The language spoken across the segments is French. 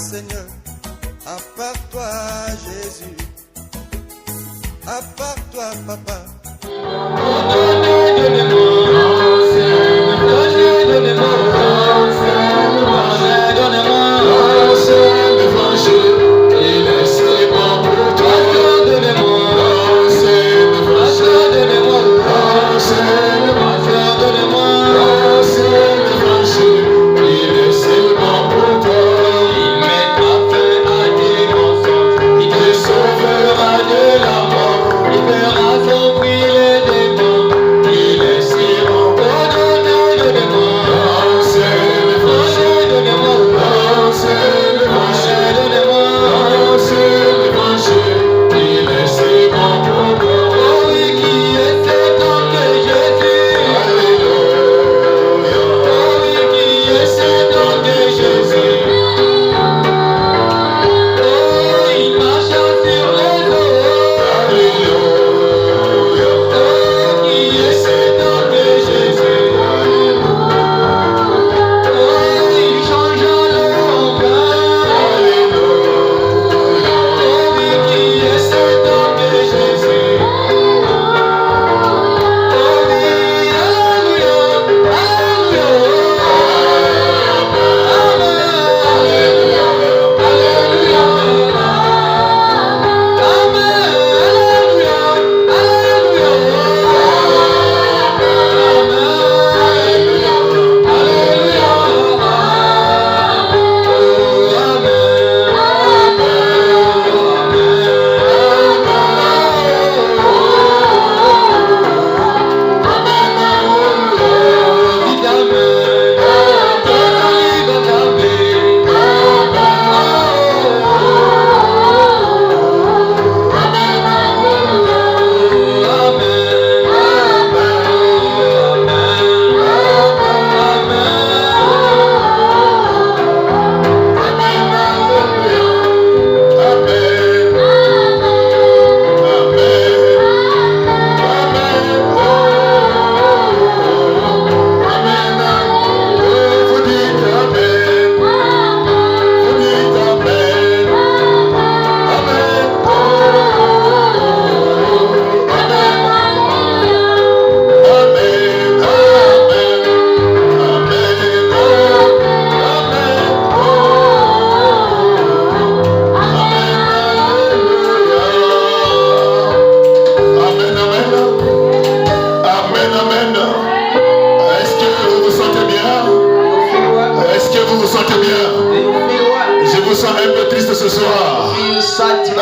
Seigneur, à part toi, Jésus, à part toi, Papa.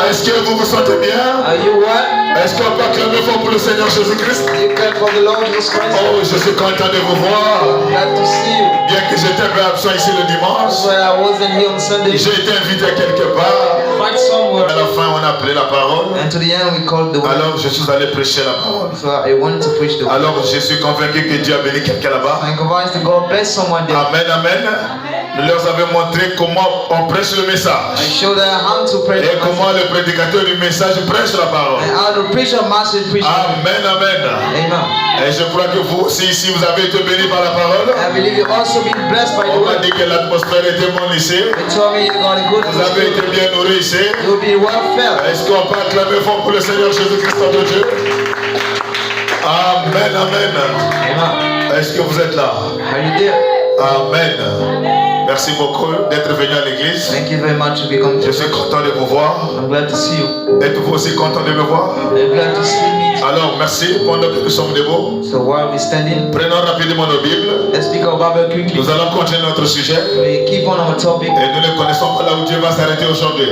Est-ce que vous vous sentez bien? Est-ce qu'on peut acclamer fort pour le Seigneur Jésus-Christ? Oh, je suis content de vous voir. Bien que j'étais un peu absent ici le dimanche, j'ai été invité quelque part. À la fin, on a appelé la parole. Alors, je suis allé prêcher la parole. Alors, je suis convaincu que Dieu a béni quelqu'un là-bas. Amen, amen. Nous leur avons montré comment on prêche le message et comment le prédicateur du message prêche la parole. Amen, amen. Et je crois que vous aussi ici vous avez été bénis par la parole. On m'a dit que l'atmosphère était bonne ici. Vous avez été bien nourris ici. Est-ce qu'on peut acclamer fort pour le Seigneur Jésus-Christ de Dieu? Amen, amen. Est-ce que vous êtes là? Amen. Merci beaucoup d'être venu à l'église. Je suis content de vous voir. Êtes-vous aussi content de me voir? Alors, merci pendant que nous sommes debout. Prenons rapidement nos Bibles. Nous allons continuer notre sujet. Et nous ne connaissons pas là où Dieu va s'arrêter aujourd'hui.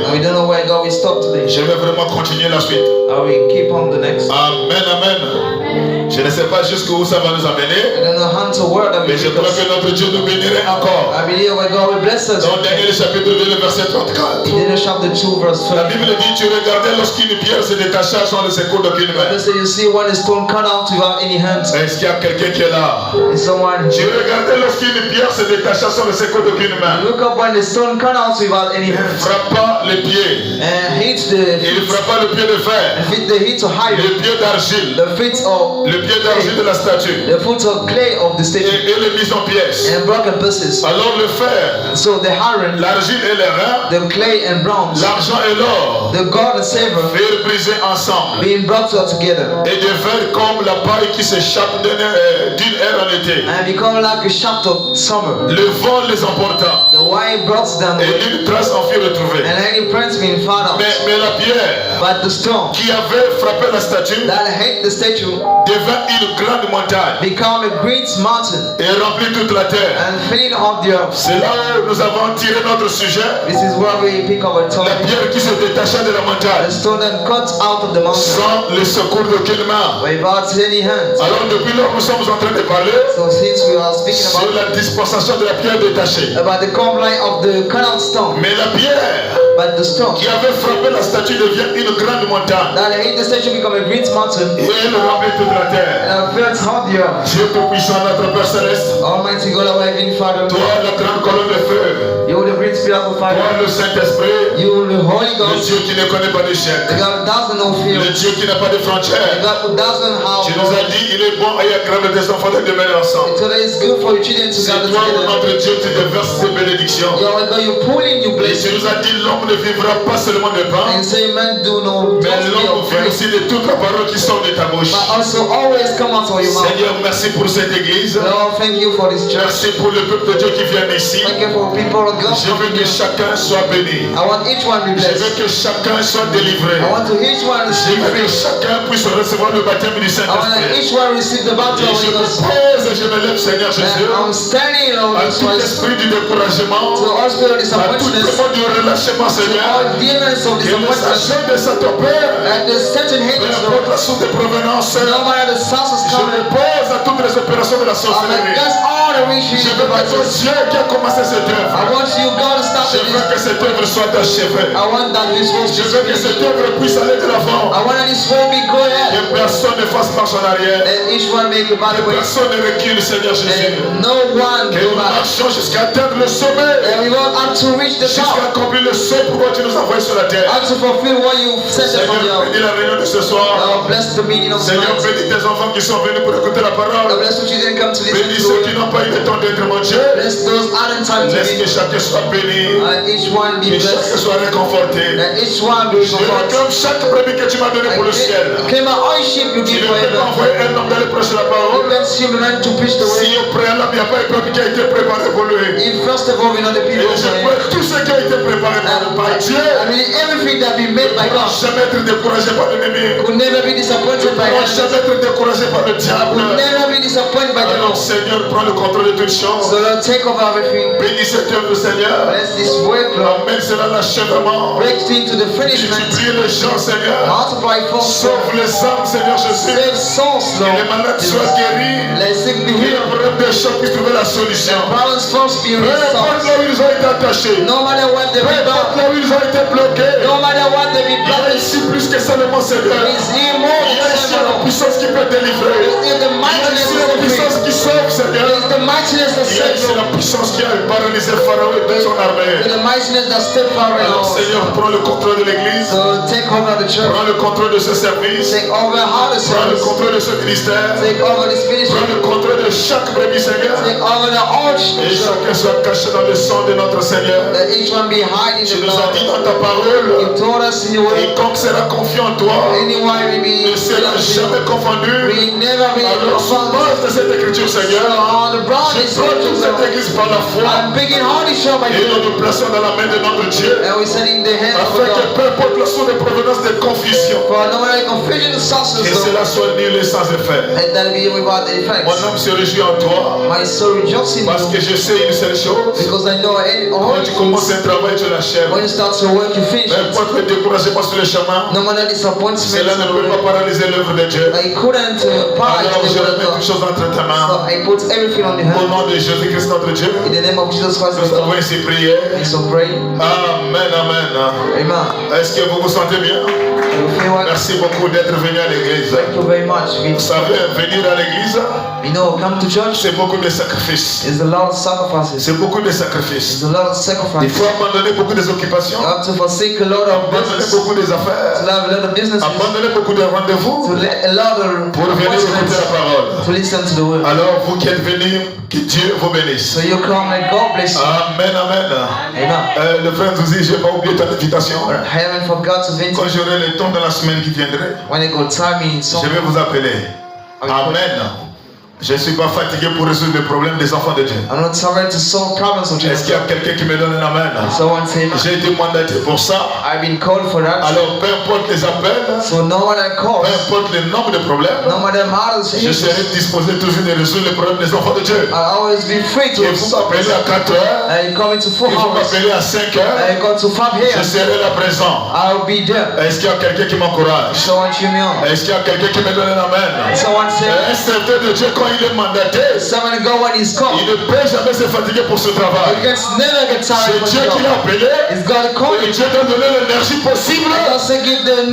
Je vais vraiment continuer la suite. Amen, amen. Je ne sais pas jusqu'où ça va nous amener. Mais je crois que notre Dieu nous bénirait encore. Dans Daniel chapitre 2, le verset 34. La Bible dit, tu regardais lorsqu'une pierre se détachait sans le secours d'aucune main. Est-ce qu'il y a quelqu'un qui est là? Tu regardais lorsqu'une pierre se détachait sans le secours d'aucune main. Ne frappe pas les pieds. hit the Il ne frappa le pied de fer, the hit of iron, le pied d'argile, the feet of le pied d'argile de la statue, the foot of clay of the statue, et le mit en pièces. and broken pieces. Alors le fer, So the iron, l'argile et les reins, the clay and bronze, l'argent et l'or the gold and silver furent brisés ensemble, being brought together et devinrent comme la paille qui s'échappe d'une aire en été. and become like a shaft of summer. Le vent les emporta, The wine brought them et away, nulle trace en fut retrouvée. and any prints being found out. Mais la pierre But the stone qui avait frappé la statue that hit the statue devint une grande montagne become a great mountain et remplit toute la terre. and filling up the earth. C'est là où nous avons tiré notre sujet, This is where we pick up our la topic. pierre qui se détacha de la The montagne stone that cut out of the mountain sans le secours d'aucune main. without any hands. Alors depuis lors, nous sommes en train de parler So since we are speaking sur about la dispensation de la pierre détachée. the complaint of the cut out stone, Mais la pierre but the stone qui avait frappé la statue devient une grande montagne that hit the statue become a great mountain et elle remplit toute la terre. and filled up the earth. Dieu Tout-Puissant, notre Père Céleste, Almighty God, our Heavenly Father, toi la grande colonne de feu, you the great spirit of toi fire, le Saint-Esprit, you the Holy le Ghost, Dieu qui ne connaît pas the d'échec, God who doesn't know fear, le Dieu qui n'a pas de the frontières. God who doesn't Tu have nous as dit, il est bon et agréable des enfants de demeurer ensemble. today it's good for your children to C'est gather toi, together. notre Dieu, qui déverse tes bénédictions. You pull in, you Et bless tu you. nous as dit, l'homme ne vivra pas seulement de pain, And say man do no mais just be l'homme of vit bread, aussi de toute la parole qui sort de ta bouche. but also always come out of your mouth. Seigneur, merci pour cette église. Lord, thank you for this church. Merci pour le peuple de Dieu qui vient ici. Thank you for people of God Je veux coming que here. chacun soit béni. I want each one to be Je veux blessed. que chacun soit délivré. I want to each one Je receive veux que free. chacun puisse recevoir le baptême du I want that Saint-Esprit. each one receive the Et baptism of je the me Holy Ghost. pose et je me lève, Seigneur Jésus, And I'm standing on à this tout place esprit du découragement, to all spirit of à tout disappointment, démon du relâchement, to Seigneur, all demons of et les disappointment, agents de Saint-Père, and the certain peu haters, importe la source de provenance, no matter the source is je me coming, pose à toutes les opérations de la I'm sorcellerie. against all the riches Je of veux the que ton righteous. Dieu qui a commencé cette I œuvre, want you, God, to stop je with veux this. que cette œuvre soit achevée. I want that this will Je veux que cette œuvre puisse aller de l'avant. I want that this will be go ahead. Que personne ne fasse marche en arrière. And each one make a bad Que way. personne ne recule, Seigneur Jésus. And no one Que go nous back. marchions jusqu'à atteindre le sommet. And we want up to reach the Jusqu'à top. accomplir le seul pourquoi tu nous as envoyés sur la terre. Up to fulfill what you sent us from the Seigneur, earth. bénis la réunion de ce soir. Lord, bless the meaning of Seigneur, tonight. bénis tes enfants qui sont venus pour écouter la Lord, parole. bless the children come to listen Bénis to ceux qui you. n'ont pas eu le temps d'être, mon Dieu. Bless those adding time to Laisse que be. chacun soit béni. Each one be Que chacun blessed. soit réconforté. And each one be Je comforted. réclame chaque brebis que tu m'as donné pour le ciel. Claim our ownership you Tu give ne peux pas forever. envoyer un homme d'aller prêcher la You parole. can see the man to preach the Si way. au préalable, il n'y a pas un peuple qui a été préparé pour lui. If first of all we know the Et people je for him. prie tout ce qui a été préparé par Dieu. I mean everything that be made by Ne God jamais être découragé par l'ennemi. could never be disappointed by Ne God. jamais être découragé par le diable. Could never be disappointed by the Alors Lord. Seigneur, prends le contrôle de toutes choses. So Lord, take over everything. Bénis cette œuvre, Seigneur. Bless this work, Lord. Amène cela à l'achèvement. Break into the finishment. Multiplie les gens, Seigneur. Multiply force. Sauve les âmes, Seigneur Jésus. Save souls, Que les Lord. malades soient guéris. Let sick be Que les healed. problèmes des gens puissent trouver la solution. Problems first be Peu importe resolved. là où ils ont été attachés. No matter what they Peu be importe bound. là où ils ont été bloqués. No matter what they be Il y a blocked. ici plus que seulement, Seigneur. There is here more Il y a than ici la ever. puissance qui peut délivrer. There is the Il y a mightiness ici of la the puissance free. qui sauve, There Seigneur. is the mightiness that Il y a saves ici you. la puissance qui a paralysé Pharaon et toute son armée. The mightiness that stepped forward, Alors, Lord. Seigneur, prends le contrôle de l'église. So take over the church. Prends le contrôle de ce service. Take over how the Prends le service. contrôle de ce ministère. Take over this Prends ministry. le contrôle de chaque brebis, Seigneur. Take over the arch. Et chacun soit caché dans le sang de notre Seigneur. That each one be hiding Tu the nous as dit blood. dans ta parole, You told us in your word. quiconque sera confiant en toi Anyone will be ne sera jamais confondu. will never be Alors, sur found. base de cette écriture, Seigneur, On the brown je is prends toute cette église par la foi I'm picking hard show by et nous you. nous plaçons dans la main de notre Dieu And we set in the hand of afin que God. peu importe la source de provenance de confusion, For no matter confusion que sources, cela soit nul et sans effet. and that be without the Mon effects. âme se réjouit en toi My soul rejoices in parce you que je sais une seule chose. because I know Quand tu commences un travail, tu l'achèves. when you start to work, you finish Peu it. importe le découragement sur le chemin, No matter disappointment, cela ne peut pas paralyser l'œuvre de Dieu. I couldn't paralyze Alors, je the word remets of toutes God. choses entre tes So mains. I put everything on the Au hand. nom de Jésus-Christ, notre Dieu, In the name of Jesus Christ, nous avons ainsi prié. and so pray. Amen, amen. Amen. Est-ce que vous vous sentez bien? Merci beaucoup d'être venu à l'église. Thank you very much. Vous savez, venir à l'église, Come to church. c'est beaucoup de sacrifices. It's a lot of sacrifices. C'est beaucoup de sacrifices. It's a lot of Il sacrifices. faut abandonner beaucoup des occupations, You have to forsake a lot of abandonner business. beaucoup des To affaires, have a lot of businesses. abandonner beaucoup de rendez-vous To let a lot of pour venir écouter la appointments. parole. To listen to the word. Alors, vous qui êtes venus, que Dieu vous bénisse. So you come and God bless you. Amen, amen. Amen. Le frère Zouzi, je n'ai pas oublié ton invitation. I haven't forgot to visit. Quand j'aurai le temps dans la semaine qui viendrait, When it go time in je song. vais vous appeler. Amen. Je ne suis pas fatigué pour résoudre les problèmes des enfants de Dieu. I'm not tired to solve problems of Est-ce qu'il y a quelqu'un qui me donne un amen? Someone say, J'ai été mandaté pour ça. I've been called for that. Alors, peu importe les appels, So no one that calls, peu importe le nombre de problèmes, no matter how to je serai disposé toujours de résoudre les problèmes des enfants de Dieu. I'll always be free to Il faut m'appeler à 4 heures, And you come into 4 il faut hours. m'appeler à 5 heures, And you go to 5 je here. serai là présent. I'll be there. Est-ce qu'il y a quelqu'un qui m'encourage? Someone cheer me on. Est-ce qu'il y a quelqu'un qui me donne un amen? Someone say, Un serviteur de Dieu, quand il est mandaté, someone go when he's called. il ne peut jamais se fatiguer pour ce You travail. can never get tired C'est when Dieu you qui go. l'a appelé It's God calling et you. Dieu doit donner l'énergie possible And also give the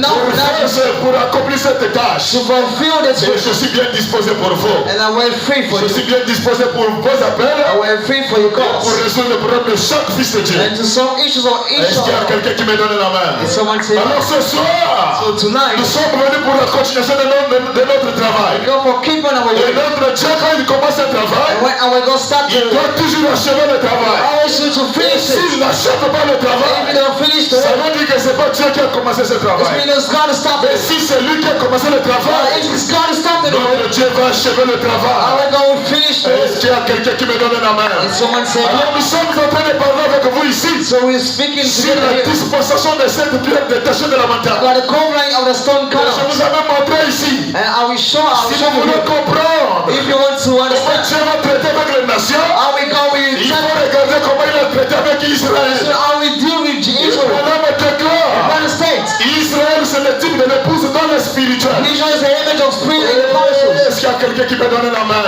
pour accomplir cette tâche. to fulfill this Et work. je suis bien disposé pour vous. And I wait free for Je you. suis bien disposé pour vos appels I wait free for your et pour calls. résoudre le problème de chaque fils de Dieu. And to solve issues of each Est-ce qu'il y a other. quelqu'un qui me donne la main? And someone say, Alors ce soir, so tonight, nous sommes venus pour la continuation de notre travail. go for keeping our Et way. notre Dieu, quand il commence un travail, And when we're going to start il the doit toujours achever le travail. always need to Et finish it. s'il n'achève pas le If you travail, don't finish the ça work, veut dire que ce n'est pas Dieu qui a commencé ce it travail. means it's God to stop Mais it. si c'est lui qui a commencé le But travail, if it's God to stop the work, notre Dieu va achever le I travail. will go and finish the Est-ce work. qu'il y a quelqu'un qui me donne la main? And someone say, Alors nous sommes en train de parler avec vous ici so we're speaking sur together la here dispensation de cette pierre détachée de la montagne. about the covering of the stone Je column. vous avais montré ici. And I will show Si vous you voulez comprendre if you want to comment understand Dieu va traiter avec les nations, how we go with il Israel, faut regarder comment il a traité avec Israël. how we deal with Et Israel. voilà me déclare. United States. Israël, c'est le type de l'épouse dans le spirituel. Israel is the image of spirit in the promises. Est-ce qu'il y a quelqu'un qui peut donner la main?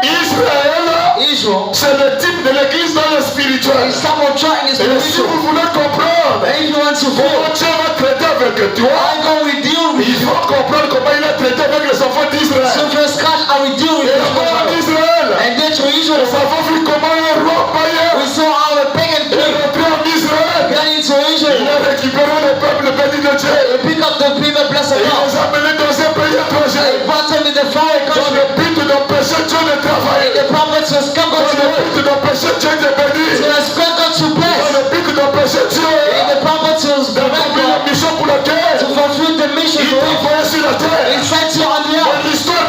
Israël, Israel c'est le type de l'église dans le spirituel. is some of church in the Et si spiritual. vous voulez comprendre And if you want to comment follow, Dieu va traiter avec toi, I go with deal with il you. faut comprendre comment il a traité avec les enfants So d'Israël. first God, I will deal with Et you. les enfants d'Israël, And then to Israel, nous avons vu comment un roi we païen saw how the pagan est king rentré en Israël. got into Il Israel. a récupéré le peuple béni de Dieu. They pick up the people blessed Et of il God. les a menés dans un pays étranger. They brought them in the foreign Dans country. le but d'empêcher Dieu de travailler. The prophets was come Dans to le but d'empêcher Dieu de bénir. expect God to Dans bless. le but d'empêcher Dieu And the prophets was d'accomplir la mission pour laquelle to fulfill the mission il for t'a him. envoyé sur la terre. He sent you on the Dans earth. l'histoire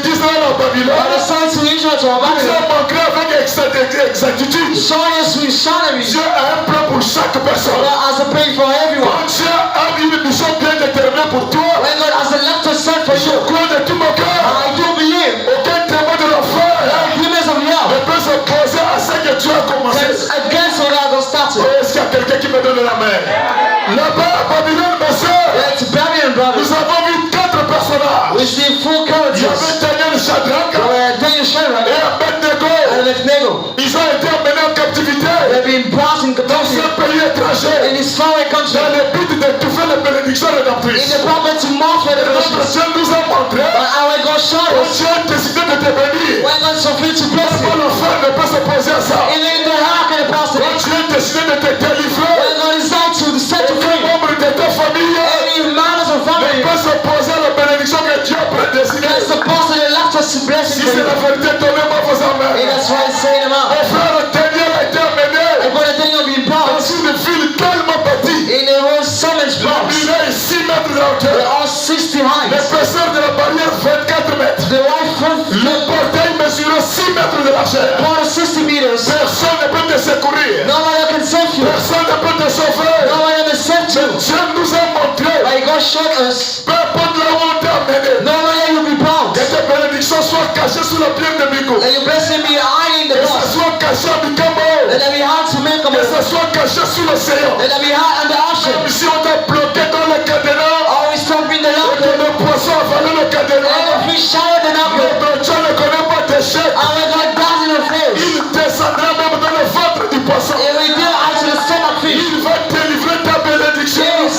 d'Israël en But Babylone, the sent to Israel to nous Babylon. avons manqué avec exactitude. Showing us with Shanabi. Dieu a un plan pour chaque personne. God has a plan for everyone. Quand Dieu a une mission bien déterminée pour toi, When God has a left to set for je you, crois de tout mon cœur, I do believe aucun témoin de l'enfer humans of ne love peut s'opposer à ce que Dieu a commencé. that's against what God has started. Est-ce qu'il y a quelqu'un qui me donne la main? Là-bas à Babylone, mes soeurs, It's Babylon, brothers. nous avons vu 4 personnages. We see full Il y characters. avait Daniel, Shadrach Daniel Shadrach et Abednego. and Abednego. Ils ont été emmenés en captivité They've been brought in dans captivity un pays étranger in this foreign country dans le but d'étouffer les bénédictions in rédemptrices. the prophet to march for the Notre nations. Dieu nous a montré But our God showed quand us Dieu a décidé de te bénir. when God so free to bless Comment you. l'enfer ne peut s'opposer à ça? Even in the heart of the pastor, Quand Dieu a décidé de te délivrer, when God decides to set you aucun free, membre de ta famille any matters of ne family peut s'opposer à la bénédiction que Dieu a prédestinée. that's supposed to left us to bless Si you. c'est la vérité, donnez-moi vos And amens. that's why it's saying them out. Mon frère Daniel a été emmené And brother Daniel being brought dans une ville tellement petite. in a road so much La blocks. ville est 6 mètres de They're hauteur. all 60 high. L'épaisseur de la barrière 24 mètres. The white front Le portail mesurait 6 mètres de largeur. about 60 meters. Personne ne peut te secourir. No one can save you. Personne ne peut te sauver. No one can save you. Dieu nous a montré, But God showed us peu importe là où on t'a amené, no one will be bound. que tes bénédictions soient cachées sous la pierre de Mico. That your blessing be hiding the Que ça cross. soit caché à Mikamo. Let it be hard to make a Que move. ça soit caché sous l'océan. Let it be hard on the ocean. Même si on t'a bloqué dans le cadenas, Always stop in the et locker. que le poisson a avalé le And cadenas, the fish shower the locker. notre Dieu ne connaît pas tes chèques. Our God does in your face. Il descendra même dans le ventre du poisson. It will do out to the stomach fish. Il va délivrer ta bénédiction. He will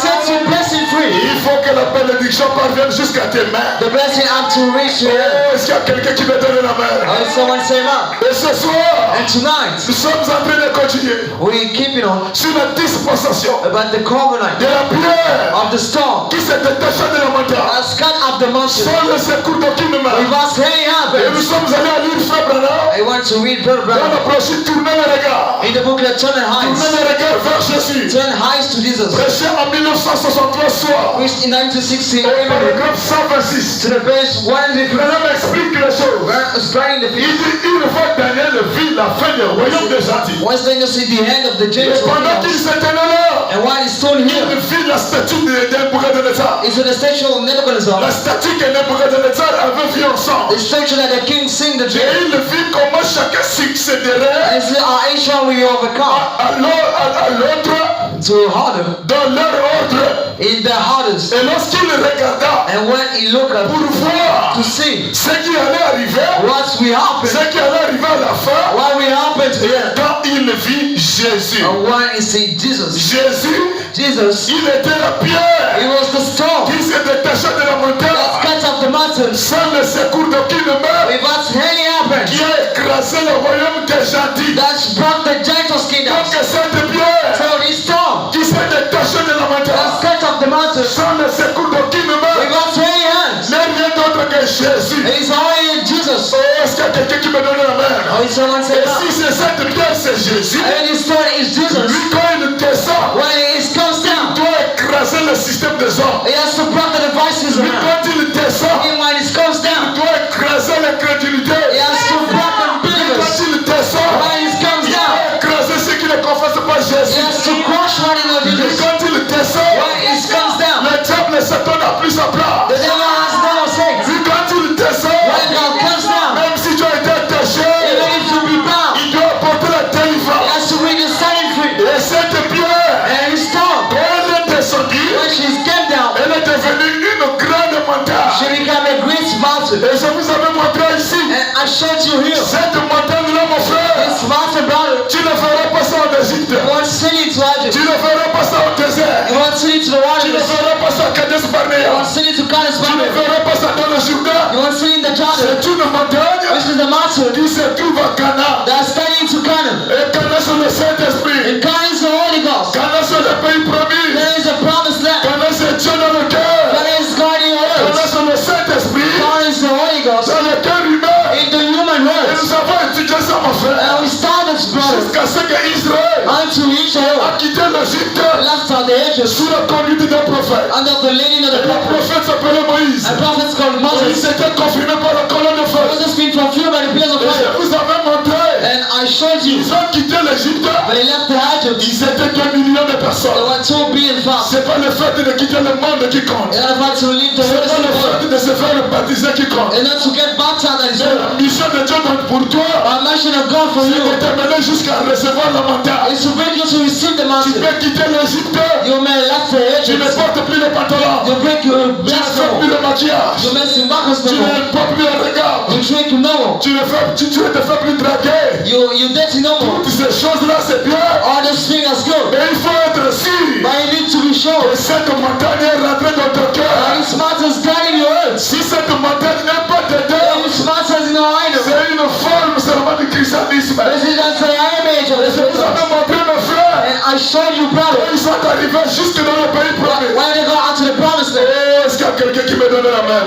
bénédiction parvienne jusqu'à tes mains. The blessing up to reach your hand. Oh, est-ce qu'il y a quelqu'un qui me donne la main? Did someone say amen? Et ce soir, And tonight, nous sommes en train de continuer we keeping on sur la dispensation about the covenant de la pierre of the stone qui s'est détachée de la montagne as cut of the mountain. sans le secours d'aucune main. Without any Et nous happens. sommes allés à l'île Frère Branham. I want to read Brother Dans Branham le prochain, tournez le regard. in the booklet Turn and Tournez Heights. le regard vers Jésus. Turn Heights to Jesus. Prêché en 1963 soir. Which in 1960 Au paragraphe 126. to the page 150. Branham explique les choses. Starting the Il fifth. dit une fois Daniel vit la fin du royaume des gentils. Once Daniel see the end of the Et Gentiles, pendant qu'il s'était là, and while he's still il here, vit la statue de Nebuchadnezzar. it's in the statue of Nebuchadnezzar. La statue que Nebuchadnezzar avait vue ensemble. The statue that the king sing the Et dream. il vit comment chacun succéderait And it's our ancient we overcome à l'autre to harder dans leur ordre. in the hardest. Et lorsqu'il regarda And when he look up pour voir to see ce qui allait arriver, what we happen, ce qui allait arriver à la fin, what we happen to them, quand il vit Jésus. and when he see Jesus, Jésus, Jesus, il était la pierre he was the stone qui s'est détachée de la that montagne cut off the mountain sans le secours d'aucune main, without any happen. qui a écrasé le royaume des gentils. That's brought the Gentiles kingdom. Donc cette pierre So this stone qui s'est détachée de la that's montagne cut off the mountain sans le secours d'aucune main without any hands. n'est rien d'autre que Jésus. It's only Jesus. Oh, est-ce qu'il y a quelqu'un qui me donne la main? Oh, someone Et said si c'est cette pierre, c'est Jésus. and this stone is Jesus. Lui, quand il descend, When it comes il down, doit écraser le système des hommes. it has to block the devices Lui, around. quand il descend, And when it comes il down, doit écraser l'incrédulité. it has to block the Lui, quand believers. il descend, When it comes il down, doit écraser ceux qui ne confessent pas it Jésus. has to crush one in the Lui, Jesus. quand il descend, When it comes down, le diable et Satan n'a plus sa the place. devil has no sex. Lui, quand il descend, When God comes down, même si tu as été attaché, even if you be bound, il doit apporter la it délivrance. has to bring the setting free. Et cette pierre, And his stone, quand elle est descendue, when she came down, elle est devenue une grande montagne. she became a great mountain. Et je vous avais montré ici, And I showed you here, cette montagne-là, mon frère, this mountain, brother, tu ne feras pas ça en Égypte. you want to send it to Tu Egypt. ne feras pas ça au désert. You want to send it to the Tu ne wilderness. feras pas ça à Kadesh You Barnea. want to send it to Kadesh Tu ne Barnea. feras pas ça dans le Jourdain. You want to send it in the Jordan. C'est une montagne This is the mountain qui se trouve à Cana. that's standing to Canaan. Et Cana, c'est le Saint-Esprit. And Canaan is the Holy Ghost. Cana, c'est le pays promis. There is a promised land. Cana, c'est Dieu dans le cœur. Canaan is God in your Cana, earth. c'est le Saint-Esprit Canaan is the Holy Ghost dans le cœur humain. in the human Et world. nous avons étudié ça, mon frère. And we started, brother, Jusqu'à ce qu'Israël unto Israel a quitté l'Égypte left on the edges sous la conduite d'un prophète. under the leading of Et the le prophet. prophète s'appelait Moïse. And prophets called Et il Moses. s'était confirmé par la colonne de feu. Moses been fulfilled by the pillars of Et je fire. vous avais montré, And I showed you ils ont quitté l'Égypte. when they left the Egypt, Ils étaient 2 millions de there personnes. were 2 billion fast. C'est pas le fait de quitter le monde qui compte. And I've had to leave the C'est rest pas of le the world. fait de se faire baptiser qui compte. And not to get baptized that is C'est all. la mission de Dieu donc pour toi. A mission of God for C'est you de t'amener jusqu'à recevoir la montagne. is to bring you to receive the Tu mountain. peux quitter l'Égypte. You may left the Tu ne Egypt. portes plus le pantalon. You break your Tu ne breast fais plus no le maquillage. You may sing backwards Tu no more. ne portes plus le regard. You drink no more. Tu ne te fais plus draguer. You dirty no more. Toutes ces choses-là, c'est bien. All those things is good. Mais il faut être sûr But you need to be sure que cette montagne est rentrée dans ton that cœur. this mountain is guiding your earth. Si cette montagne n'est pas And dedans, this mountain is in our item. c'est une forme seulement du christianisme. This is just an image of Et the je vous avais Jesus. montré, mes frères, And I showed you, brother, quand ils sont arrivés jusque dans le pays promis. when they go out to the promised land. Oh, est-ce qu'il y a quelqu'un qui me donne la main?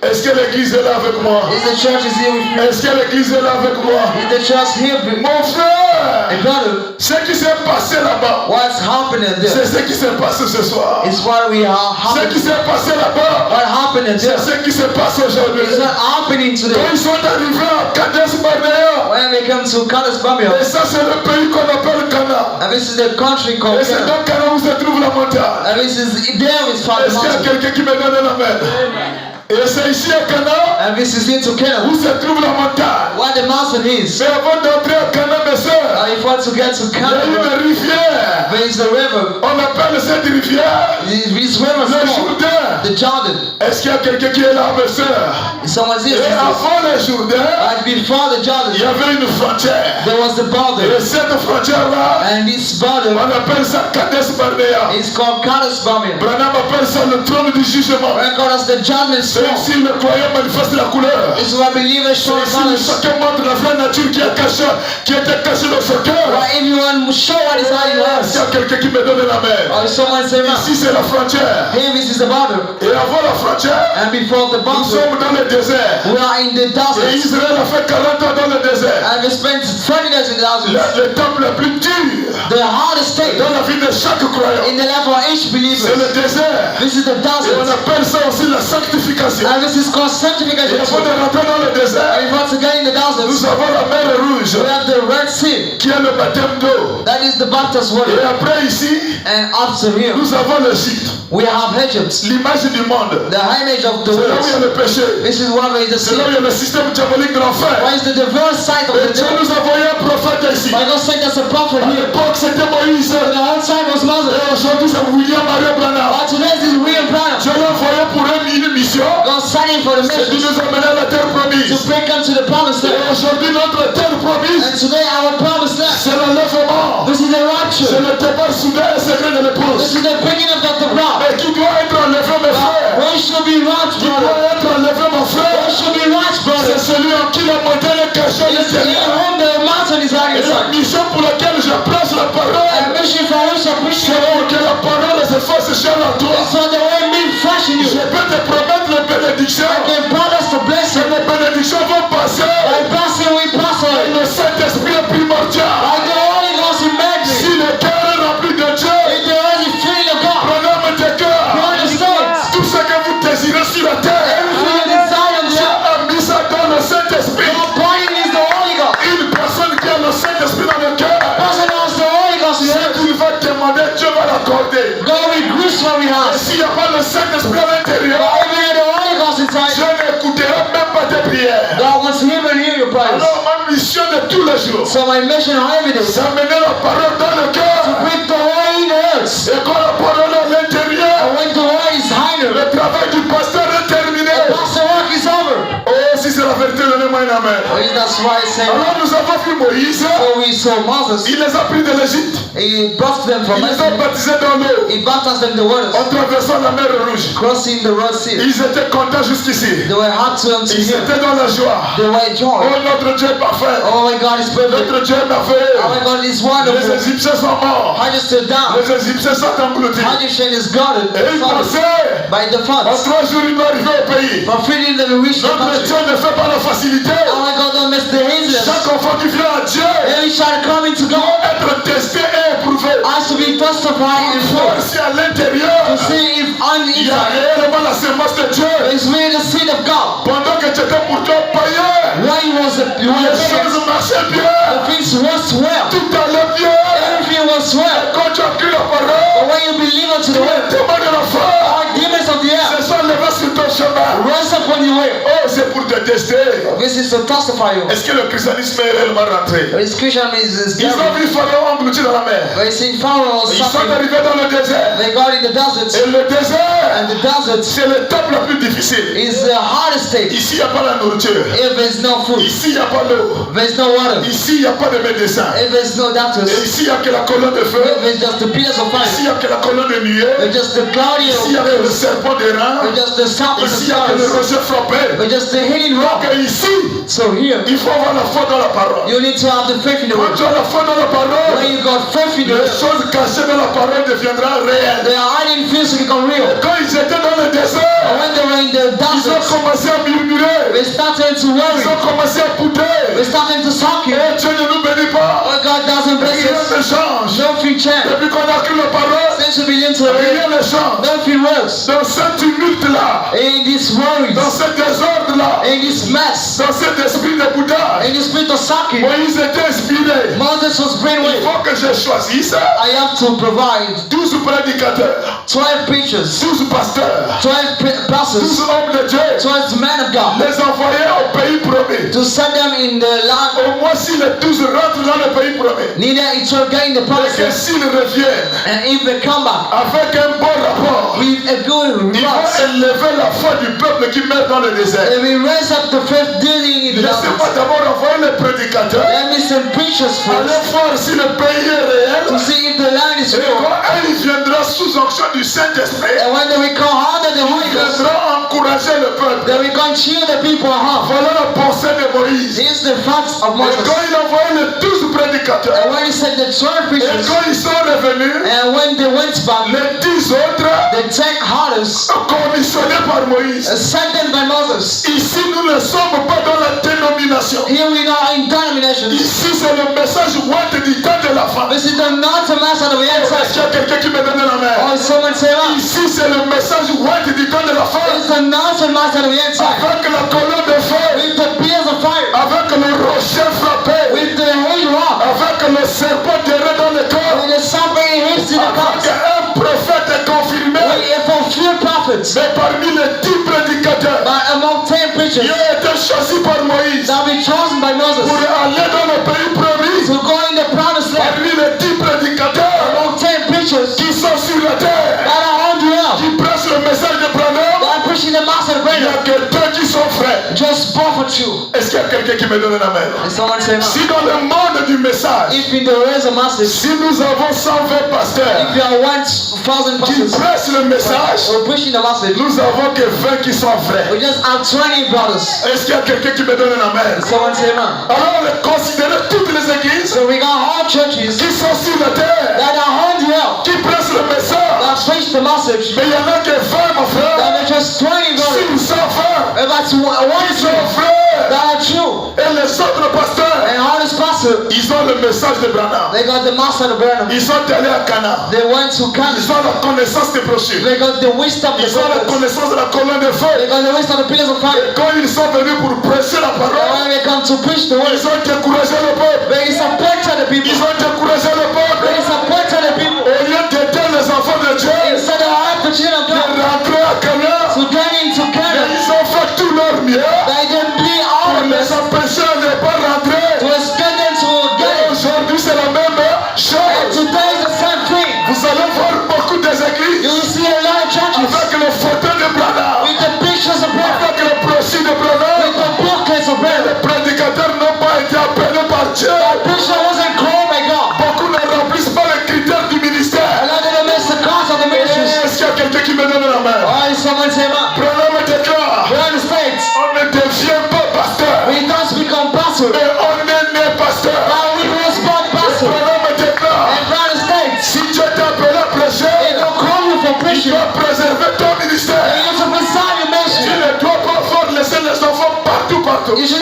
Est-ce que l'église est là avec moi? Is the church is here with you? Est-ce que l'église est là avec moi? Is the church here with me? Mon frère, And brother, ce qui s'est passé là-bas, what's happening there c'est ce qui s'est passé ce soir. is what we are Ce qui happening. s'est passé là-bas, What happened c'est there ce qui se passe aujourd'hui. is not happening Quand today. ils sont arrivés à Kadesh Barnea, When we come to Kadesh Barnea, et ça c'est le pays qu'on appelle Cana. and this is the country called Et c'est Canaan. dans Cana où se trouve la montagne. And this is there is found the Est-ce qu'il y a mountain. quelqu'un qui me donne la main? Et c'est ici à Cana And this is here to Canaan, où se trouve la montagne. what the mountain is. Mais avant d'entrer à Cana, mes soeurs, If you want to get to il y a Canaan, une rivière. there is the river. On appelle cette rivière This river le is called Jourdain. the Jordan. Est-ce qu'il y a quelqu'un qui est là, mes sœurs? Someone's here. Et avant le Jourdain, And before the Jordan, il y avait une frontière. there was the border. Et cette frontière-là, And this border on appelle ça Kadesh Barnea. is called Kadesh Barnea. Branham appelle ça le trône du jugement. We're called as the judgment C'est throne. ici le croyant manifeste la couleur. This is where believers show C'est ici où colors. chacun montre la vraie nature qui était cachée dans son cœur. Where everyone show what is hiding in S'il y us. a quelqu'un qui me donne la main. Or someone say, Ici c'est la frontière. here this is the border. Et avant la frontière, And before the nous border, sommes dans le désert. we are in the Et desert. Israël a fait 40 ans dans le désert. And we spent 20 days in the desert. Le temple le plus dur The hardest state dans la vie de chaque croyant, in the life of each believer. c'est le désert. This is the Et on desert. appelle ça aussi la sanctification. And this is called Et sanctification. avant de rentrer dans le désert, And if you want to get in the nous desert, avons la mer rouge, we have the Red Sea. qui est le baptême d'eau. That is the baptist Et water. après ici, And after here, nous avons l'Égypte, we have Egypt, l'image du monde. the image of the C'est là où il y a world. le péché. This is where is the C'est sea. là où il y a le système diabolique de l'enfer. Why is the diverse side of Et the Dieu devil? nous a envoyé un prophète ici. Why God sent us a prophet À here? l'époque, c'était Moïse. The whole time was Moses. Et aujourd'hui, c'est William Maria Branham. But today this is William Branham. Dieu l'a envoyé pour une mission. God sent him for the C'est de mission nous emmener à la terre to promise. bring them to the promised Et land. aujourd'hui, notre terre promise, And today our promised land. c'est l'enlèvement. This is the C'est rapture. le départ soudain et secret de l'épouse. This is the bringing up of the bride. Mais qui doit être enlevé, mes frères? One should be right, Qui brother. doit être enlevé, mon One frère? should be right, brother. C'est celui en qui la montagne est cachée à It's in l'intérieur. whom the mountain is hiding Et la inside. mission pour laquelle je place la And parole, mission for which I preach c'est pour que la parole se fasse chère à toi. so the way me fresh in Je you. peux te promettre les bénédictions. I can promise to bless Et you. les bénédictions vont passer. By passing we pass Et away. le Saint-Esprit est primordial. By the Holy Ghost in Si medley. le cœur est rempli de Dieu, In the Holy feeling of God. prenez tes cœurs. You understand? Tout ce que vous désirez sur la terre, Everything you desire on the Dieu earth. a mis ça dans le Saint-Esprit. Your body is the Holy Ghost. Une personne qui a le Saint-Esprit dans le cœur, Person who has the Holy Ghost in ce heaven. qu'il va demander, Dieu va l'accorder. God will grace what we Et have. s'il n'y a pas le Saint-Esprit à l'intérieur, But if you have the Holy Ghost inside, Dieu n'écoutera même pas tes prières. God wants to even hear your prayers. Alors ma mission de tous les jours, So my mission every day c'est amener la parole dans le cœur. bring the word in the earth. Et quand la parole est à l'intérieur, And when the word is higher, le travail du pasteur est terminé. once the work is over. Oh, si c'est la vérité, donnez-moi un amen. That's why I say, Alors nous avons vu Moïse, so we saw Moses. il les a pris de l'Égypte. He brought them from Il les a Egypt. baptisés dans l'eau, He baptized them in the waters, en traversant la mer Rouge. crossing the Red Sea. Ils étaient contents jusqu'ici. They were happy unto Ils him. étaient dans la joie. They were Oh, joy. notre Dieu est parfait. Oh my God is perfect. Notre Dieu est Oh my merveilleux. God is Les wonderful. Égyptiens sont morts. Hydra stood down. Les Égyptiens sont engloutis. Hydra is guarded Et ils pensaient, by the en funds. 3 jours, ils vont arriver au pays. For freedom they will reach the Notre country. Dieu ne fait pas la facilité. Oh my God, don't miss the hazards. Chaque enfant qui vient à Dieu Every child coming to God doit être testé et éprouvé. has to be testified and Voir forth si à l'intérieur, to see if on the il y a inside réellement la sémence de Dieu. is really the seed of God. Pendant que tu étais pourtant païen, When he was a les choses marchaient bien. the things was well. Tout allait bien. Everything was well. Quand tu as pris la But parole, when you believe unto the les word, témoins de la foi our demons of the se earth sont levés sur ton chemin. rise up on your way. Oh, c'est pour te tester. This is to testify you. Est-ce que le christianisme est réellement rentré? This Christian is Ils ont scary. vu Pharaon englouti dans la mer. But you see, Pharaoh was Ils sont suffering. arrivés dans le désert. They got in the desert, Et le désert, and the desert c'est l'étape la plus difficile. is the hardest state. Ici, il n'y a pas la nourriture. If there's no food, Ici, il n'y a pas l'eau. there's no water. Ici, il n'y a pas de médecin. If there's no Et doctors, ici, il n'y a que la colonne de feu. if there's just the pillars of Ici, fire, il n'y a que la colonne de nuée. if just the cloudy Ici, il n'y a of que le hills, serpent des reins. if just the serpent of Ici, il n'y a que le stars, rocher frappé. if just the hidden rock. Donc ici, So here, il faut avoir la foi dans la parole. you need to have the faith in the Quand word. tu as la foi dans la When parole, you got faith in the les word, choses cachées dans la parole deviendront réelles. the hiding things will become real. Quand ils étaient dans le And désert, when they were in the ils ont desert, commencé à murmurer. they started to Ils worry. ont commencé à They bouder. started to suck Et you. Dieu ne nous bénit pas. But God doesn't bless Rien us. ne change. Nothing changed. Depuis qu'on a cru la parole, Since we begin to read, rien ne change. nothing works. Dans ce tumulte-là, In this worries, dans ce désordre-là, in this mess, dans cet esprit de Bouddha, in this spirit of sucking, Moïse était inspiré. Moses was Il brainwashed. faut que je choisisse I have to provide 12 prédicateurs, 12 preachers, 12 pasteurs, 12 pastors, 12 hommes de Dieu, 12 men of God, les envoyer au pays promis. to send them in the land. Au moins si les 12 rentrent dans le pays promis, Neither it will get in the et promised que land. s'ils reviennent And if they come back avec un bon rapport, with a good ils vont result, élever la foi du peuple qui meurt dans le désert. And we raise up the faith dealing in the Laissez-moi darkness. d'abord envoyer les prédicateurs. Let me send preachers Allez first voir si le pays est réel. to see if the land is Et real. quand il viendra sous onction du Saint-Esprit, And when we come under the il Holy Ghost, viendra encourager le peuple. then we can cheer the people up. Voilà la pensée de Moïse. This is the facts of Et Moses. quand il envoie les 12 prédicateurs, And when he said the 12 et preachers, quand ils sont revenus, and when they went back, les 10 autres, the 10 others commissionnés par Moïse. sent them by Moses. Ici, nous ne sommes pas dans la dénomination. Here we are in denominations. Ici, c'est le message what du temps de la fin. This is the not a mass of the Est-ce inside. qu'il y a quelqu'un qui me donne la main? Or someone say that. Ici, c'est le message what du temps de la fin. It's the not a mass of the inside. Avec la colonne de feu, With the pillars of fire. avec le rocher frappé, With the hate rock. avec le serpent terré dans le corps, With the somebody hits in the avec cups. un prophète confirmé. With a fulfilled prophets. Mais parmi les 10 prédicateurs, But among 10 preachers il a été choisi par Moïse that be chosen by pour Moses aller dans le pays promis. to go in the promised land. Parmi les 10 prédicateurs Among 10 preachers qui sont sur la terre, that are on the earth, qui prêchent le message de Branham, that are preaching the mass of the il n'y a greater. que 2 qui sont frères. Just both of you. Est-ce qu'il y a quelqu'un qui me donne la main? And someone say, Si dans le monde du message, if in the raise of message, si nous avons 120 pasteurs if you are 1,000 qui pastors prêchent le message, or preaching the message, nous avons que 20 qui sont frères. we just have 20 brothers. Est-ce qu'il y a quelqu'un qui me donne la main? Someone say, man. Alors, considérez toutes les églises So we got all churches qui sont sur la terre, that are on the earth, qui prêchent le message. that preach the message, Mais il y en a que 20, mon frère. that are just 20 brothers. S'ils sont frères, And that's one ils sont true, frères. that are true. Et les autres pasteurs, And all this pastor, ils ont le message de Branham. they got the master of Burnham. Ils sont allés à Cana. They went to Ils Kansas. ont la connaissance des brochures. They got the wisdom of the Ils ont la prophets. connaissance de la colonne de They feu. got the wisdom of the pillars of fire. Et quand ils sont venus pour prêcher la And parole, when they come to preach the word, ils ont découragé le peuple. they supported the people. Ils ont découragé le peuple. They supported the people. Au lieu d'aider les enfants de Dieu, Instead of help the children of de God rentrer à Cana, to get into et Canada, ils ont fait tout leur mieux they did be all pour of les this empêcher de ne pas rentrer. to get them to Et get it. aujourd'hui, c'est la même And chose. today is the same thing. Vous allez voir beaucoup des You églises will see a lot of churches avec le photo de Branham, with the pictures of bread, avec le brochure de with Branham. the bouquets of bread. Les prédicateurs n'ont pas été appelés par Dieu. The preacher wasn't called by God. Beaucoup ne remplissent pas les critères du A ministère. lot of them miss the cost of the ministries. Est-ce qu'il y a quelqu'un qui me donne la main? Why is someone say, man? Branham déclare, We're in the States. on ne devient pas pasteur, We don't become pastor. mais on est né pasteur. Now we was born pastor. Branham déclare, And we're in the States. si Dieu t'a appelé à They prêcher, don't call you for il preaching. doit préserver ton ministère. They used to preside your Tu ministry. ne dois pas faire laisser les enfants partout. You should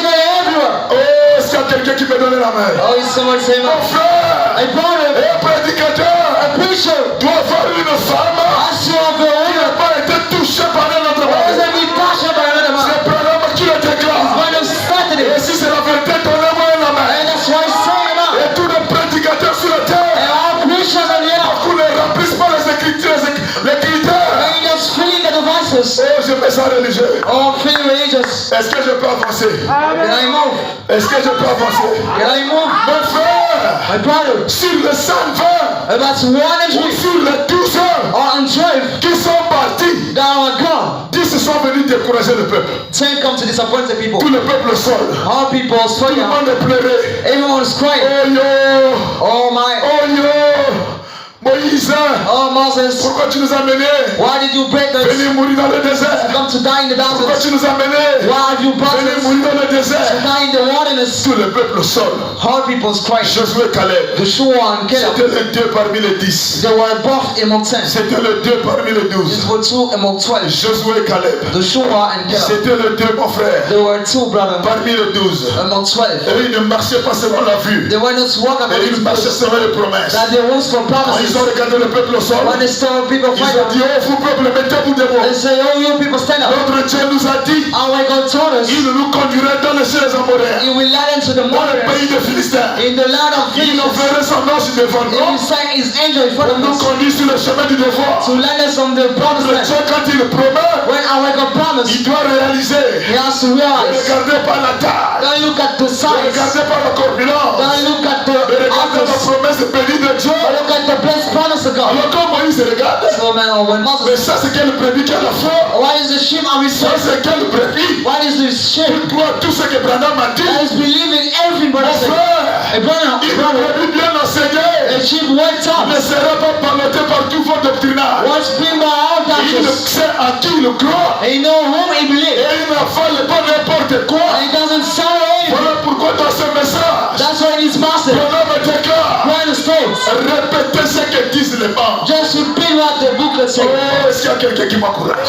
everywhere. Oh, est-ce qu'il y a quelqu'un qui me donne la main? Oh, is someone say, Mon man? frère, A brother, un prédicateur a preacher, doit avoir une femme as you have your qui own, n'a pas été touchée par un autre homme. doesn't be touched by another man. C'est Branham qui le déclare. When you started Et it. si c'est la vérité, donnez-moi la main. And that's why he's saying, man. Et tous les prédicateurs sur la terre, And all preachers on the earth, beaucoup ne remplissent pas les écritures, les critères. they just feeling the devices. Oh, je me sens religieux. Oh, I'm feeling religious. Est-ce que je peux avancer? Can I move? Est-ce que je peux avancer? Can I move? Mon frère, My brother, sur les 120 about ou 100 sur les 12 or 12 qui sont partis, that are gone. 10 sont venus décourager le peuple. 10 come to disappoint the people. Tout le peuple sort. All people Tout swear le down. monde pleurait. Everyone's crying. Oh yo! Oh my. Oh yo! Moïse, Oh Moses, pourquoi tu nous as menés? why did you break us? Venez mourir dans le désert. Come to die in the Pourquoi desert. tu nous as menés? Why have you brought Venez us mourir dans le to désert. die in the wilderness? Tout le peuple sort. All people's crying. Josué Caleb. Joshua and Caleb, C'était les 2 parmi les 10. they were both among 10. C'était les 2 parmi les 12. These were 2 among 12. Josué Caleb. Joshua and Caleb, C'était les 2 mon frère. they were 2 brothers Parmi les 12. among 12. Et ils ne marchaient pas selon la vue. They were not walking Et ils according to marchaient the selon les promesses. that they rose from Quand promises. ils ont regardé le peuple au sol, When they saw people ils fight, ont dit, oh vous peuple, mettez-vous debout. they say, oh you people stand up. Notre Dieu nous a dit, Our God told us il nous conduirait dans les cieux des Amoréens, He will lead into the dans le mountains pays des Philistins. in the land of Il nous Philistines. ferait son ange devant He will nous, send His angel in front pour of nous us conduire sur le chemin du devoir. to land us on the promised Le land. Dieu, quand il promet, When our God promised, il doit réaliser. He has to Ne realize. regardez pas la taille, Don't look at the ne size. regardez pas la corpulence, Don't look at the mais regardez la others. promesse bénie de Dieu. But look at the blessing this promise of God. Alors quand Moïse regarde, So man, when mais Moses, ça c'est quel brebis qui a la foi? why is the sheep are Ça restored? c'est quel brebis? Why is the sheep Il croit tout ce que Branham a dit. that is believing everything Mon brother said? frère, Hey brother, il brother, brebis bien enseigné the sheep went ne up. sera pas ballotté par tout faux doctrinage. Once been by all Il doctors. sait à qui il croit And you know whom he et believes. il n'affale pas n'importe quoi. And he doesn't sound anything. Voilà pourquoi dans ce message, That's why in his message, Branham déclare, Brian states, répétez ce que disent les membres. just repeat what the booklet says. Oh, est-ce qu'il y a quelqu'un qui m'encourage?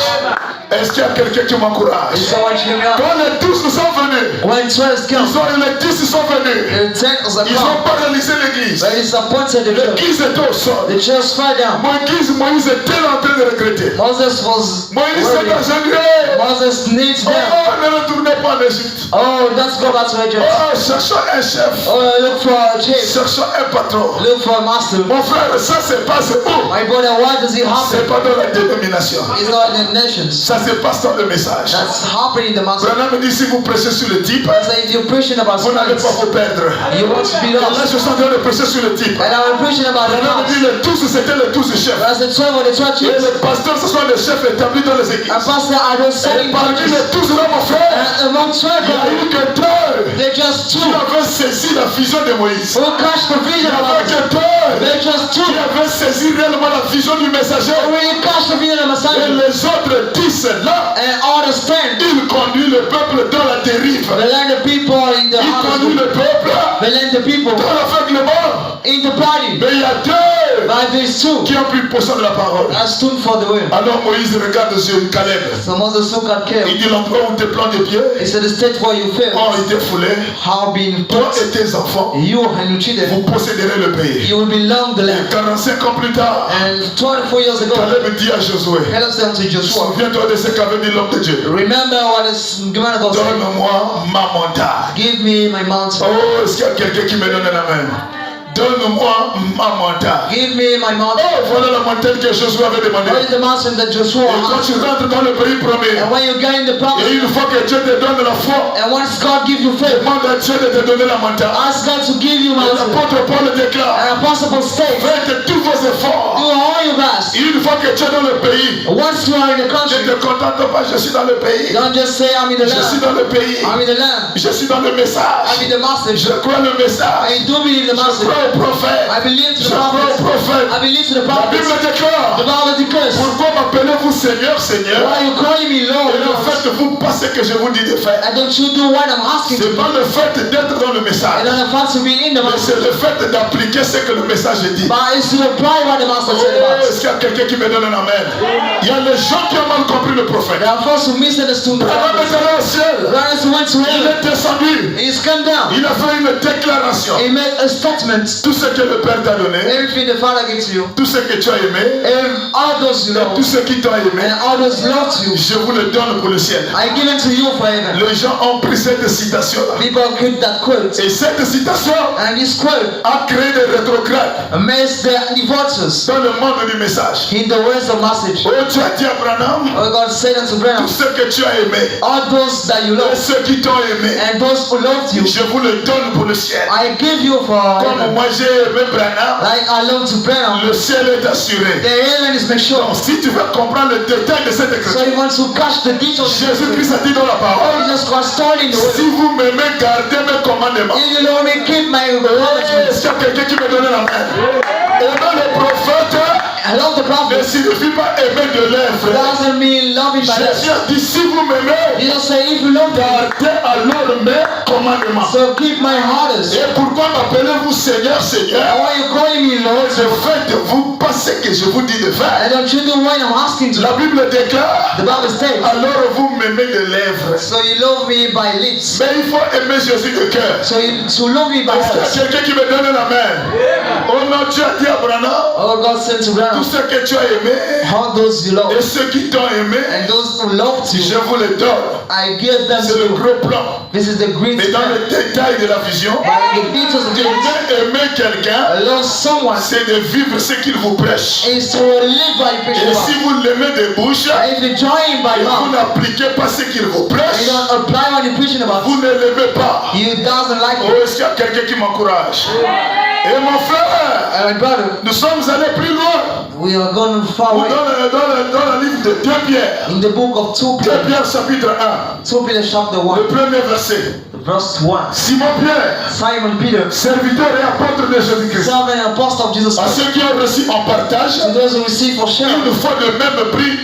Est-ce qu'il y a quelqu'un qui m'encourage? Is someone cheering me up? Quand les 12 sont venus, When 12 come, les 10 sont venus, the 10 are ils come. n'ont pas réalisé l'église. But it's appointed the church. L'église était au sol. The church fell down. Moïse était en train de regretter. Moses was Moïse s'est worried. ingénieux. Moses kneels down. Oh, ne retournez pas en Égypte. Oh, let's go back to Egypt. Oh, cherchons un chef. Oh, look for a chief. Cherchons un patron. Look for a master. Mon frère, ça se passe où? My brother, why does it C'est happen? pas dans la dénomination. It's not in the nations. Ça se passe dans le message. That's happening in the master. Branham me dit si vous prêchez sur le type, That's like if you're preaching about vous n'allez pas spirits, vous perdre. you want to be Et là, lost. je suis en train de prêcher sur le type. And I'm preaching about the Branham me dit house. les 12, c'était les 12 chefs. That's the 12 of the 12 Et chiefs. les pasteurs, ce sont les chefs établis dans les églises. And pastor are those Et selling parmi churches. les 12 là, mon frère, And among 12 il y a of eu them, que deux they're just qui two avaient saisi la vision de Moïse. who catch the Il vision y of avait Moses. que deux They're just two qui avaient saisi réellement la vision du messager. who really catch the vision of Et Messiah. les autres 10 là, And all the stand, ils conduisent le peuple dans la dérive. they land the people in the Ils conduisent house. le peuple They land the people dans l'aveuglement. in the party. Mais il y a deux But there's two qui ont pris possession de la parole. that stood for the word. Alors Moïse regarde sur Caleb. So Moses looked at Caleb. Il dit l'endroit où tes plans de pied He said, the state where you fail, ont été foulés. how being Toi put, et tes enfants, you and your children, vous posséderez le pays. you will belong the Et land. 45 ans plus tard, And 24 years ago, Caleb dit à Josué, Caleb said unto Joshua, souviens-toi de ce qu'avait dit l'homme de Dieu. remember what is man of God said. Donne-moi ma montagne. Give me my mountain. Oh, est-ce qu'il y a quelqu'un qui me donne la main? Donne-moi ma montagne. Give me my mountain. Oh, voilà la montagne que Josué avait demandé. What is the mountain that Joshua Et quand tu asked? rentres dans le pays promis, And when you get in the et promise, une fois que Dieu te donne la foi, and once God gives you faith, demande à Dieu de te donner la montagne. ask God to give you Et mountain. l'apôtre Paul déclare, And Apostle states, faites tous vos do efforts. all your best. Et une fois que tu es dans le pays, Once you are in the ne country, te contente pas, je suis dans le pays. don't just say I'm in the Je suis land. dans le pays. I'm in the land. Je suis dans le I'm message. in the message. Je crois le message. I do believe the Je message. crois au prophète. I believe to Je the crois au prophets. prophète. I believe to the La Bible prophets. déclare, The Bible declares, pourquoi m'appelez-vous Seigneur, Seigneur, why are you calling me Lord? et ne Lord? faites-vous pas ce que je vous dis de faire. And don't you do what I'm asking C'est you? pas le fait d'être dans le And message, then the fact to be in the mais c'est message. le fait d'appliquer ce que le message dit. But it's to apply what the master said Oh, about. est-ce qu'il y a quelqu'un qui me donne un amen? Il y a les gens qui ont mal compris le prophète. There are folks who misunderstood the Abraham prophets. est allé au ciel. Brothers went to Il heaven. est descendu. He's come down. Il a fait une déclaration. He made a statement. Tout ce que le Père t'a donné, Everything the Father gives you, tout ce que tu as aimé, and all those you know, tout ce qui t'a aimé, and all those loved you, je vous le donne pour le ciel. I give it to you for heaven. Les gens ont pris cette citation-là. People quote that quote, Et cette citation and this quote a créé des rétrogrades makes the divorces dans le monde du message. in the words of message. Oh, tu as dit à Branham, Oh, God said unto tout Branham, ce que tu as aimé, all those that you et love, ceux qui t'ont aimé, and those who loved you, je vous le donne pour le ciel. I give you for Comme heaven. moi j'ai aimé Branham, Like I love to Branham, le ciel est assuré. the heaven is made sure. Donc, si tu veux comprendre le détail de cette So écriture, you want to catch the details. Jésus-Christ a dit dans la parole, Jesus Christ started in the word. si vous m'aimez, gardez mes commandements. If you love me, keep my commandments. Est-ce qu'il y a quelqu'un qui me donne la main? Aimer le prophète I love the ne prophet. signifie pas aimer de lèvres. Doesn't mean loving by Jésus that. a dit, si vous m'aimez, You just say if you love me, gardez alors mes commandements. so keep my orders. Et pourquoi m'appelez-vous Seigneur, And Seigneur? why you calling me Lord? Je faites-vous pas ce que je vous dis de faire. And don't you do what I'm asking to? La Bible déclare, The Bible states, alors vous m'aimez de lèvres. so you love me by lips. Mais il faut aimer Jésus de cœur. So you to love me by Est-ce qu'il y a heart. quelqu'un qui me donne la main? Oh non, tu as dit à Branham, Oh, God said to tout Branham, ce que tu as aimé all those you et love, ceux qui t'ont aimé, and those who loved je you, vous les donne. I give them C'est to le you. gros plan. This is the great Mais dans plan. le détail de la vision, By the details of the aimer quelqu'un, love someone c'est de vivre ce qu'il vous prêche. is to live by the Et preaching si of vous l'aimez de bouche, God. If you join him by et vous mouth, n'appliquez pas ce qu'il vous and prêche, you don't apply what you're preaching about, vous ne l'aimez pas. you doesn't like Oh, it. est-ce qu'il y a quelqu'un qui m'encourage? Et mon frère, And my brother, nous sommes allés plus loin. we are going far away. Dans le livre de 2 Pierre. In the book of 2 2 Peter, Pierre chapitre 1. 2 Peter chapter 1, Le premier verset. verse 1. Simon Pierre, Simon Peter, serviteur et apôtre de Jésus-Christ. servant and apostle of Jesus À Christ, ceux qui ont reçu en partage to those who receive for sharing, une foi de même prix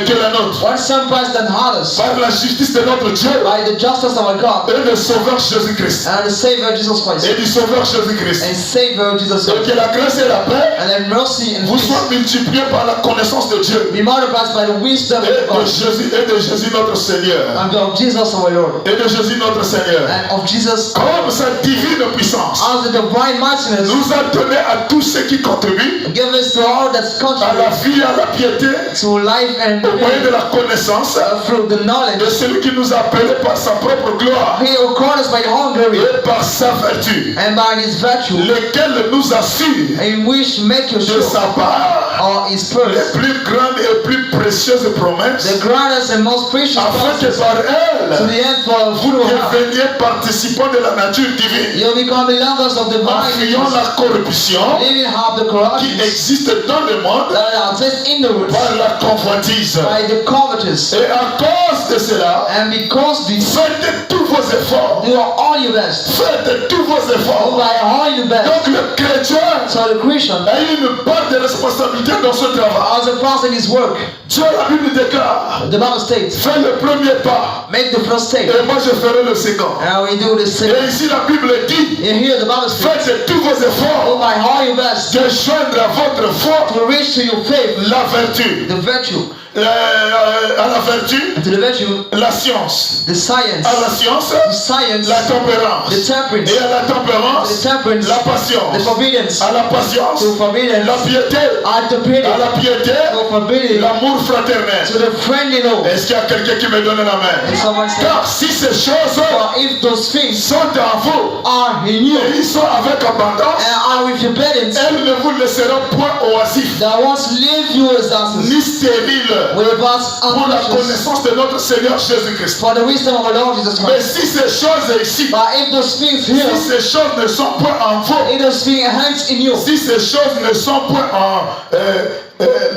que la nôtre. one same price than others, Par la justice de notre Dieu by the justice of our God, et le Sauveur Jésus-Christ. and the Savior Jesus Christ, Et du Sauveur Jésus-Christ. and Savior Jesus Et Christ, que la grâce et la paix and then mercy and vous peace soient multipliées par la connaissance de Dieu be multiplied by the wisdom et of God, de Jésus notre Seigneur. and of Jesus our Lord, Et de Jésus notre Seigneur. and of Jesus, Comme sa divine puissance as the divine mightiness nous a donné à tous ceux qui contribuent give us to all that's à la contrary vie, à la piété, to life and au moyen de la connaissance through the de knowledge. celui qui nous a appelés par sa propre gloire He who called us by the own glory et par sa vertu, and by his virtue, lequel nous assure in which make you de sure sa part or his les purse, plus grandes et plus précieuses promesses, the greatest and most precious afin que promises, par to elles the end for vous through her deveniez participants de la nature divine, you become belongers of the en divine fuyant nature, la corruption living half the qui corruptions existe dans le monde that are placed in the world par la convoitise. by the covetous, Et à cause de cela, and because this, faites tous vos efforts. do all your best, Faites tous vos do efforts. by all your best. Donc le chrétien So the Christian, a une part de responsabilité dans ce travail. as a person in his work, Dieu, la Bible déclare, the Bible states, fais le premier pas make the first step, et moi je ferai le second. and we do the Et same. ici la Bible dit, And here the Bible states, faites tous vos do efforts by all your best de joindre à votre foi to reach to your faith la vertu. the virtue, À la vertu, and to the virtue la science. the science, À la science, the science, la tempérance. the temperance, Et à la the tempérance, temperance, la the patience. forbearance, À la patience, to forbearance, la piété. at the À pity, la piété, to forbearance, l'amour fraternel. to the friendly love. Est-ce qu'il y a quelqu'un qui me donne la main? And someone said, Car si ces choses for if those things sont en vous are in you et ils sont avec abondance, and are with your parents, elles ne vous laisseront point oisifs that won't leave you as asses, ni stériles without pour la unconscious, connaissance de notre Seigneur Jésus-Christ. for the wisdom of our Lord Jesus Mais Christ. si ces choses ici, But if those things si here, ces choses ne sont point en vous, if those things hangs in you, si ces choses ne sont point en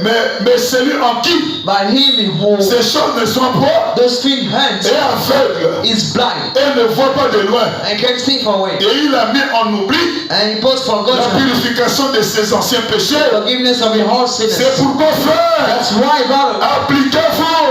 mais celui en qui but him who ces choses ne sont point those things hangs est aveugle is blind et ne voit pas de loin. and can't see far away, Et il a mis en oubli and he puts la forgotten purification de ses anciens péchés. forgiveness of your whole C'est sinners. pourquoi, frère, That's why, brother, appliquez-vous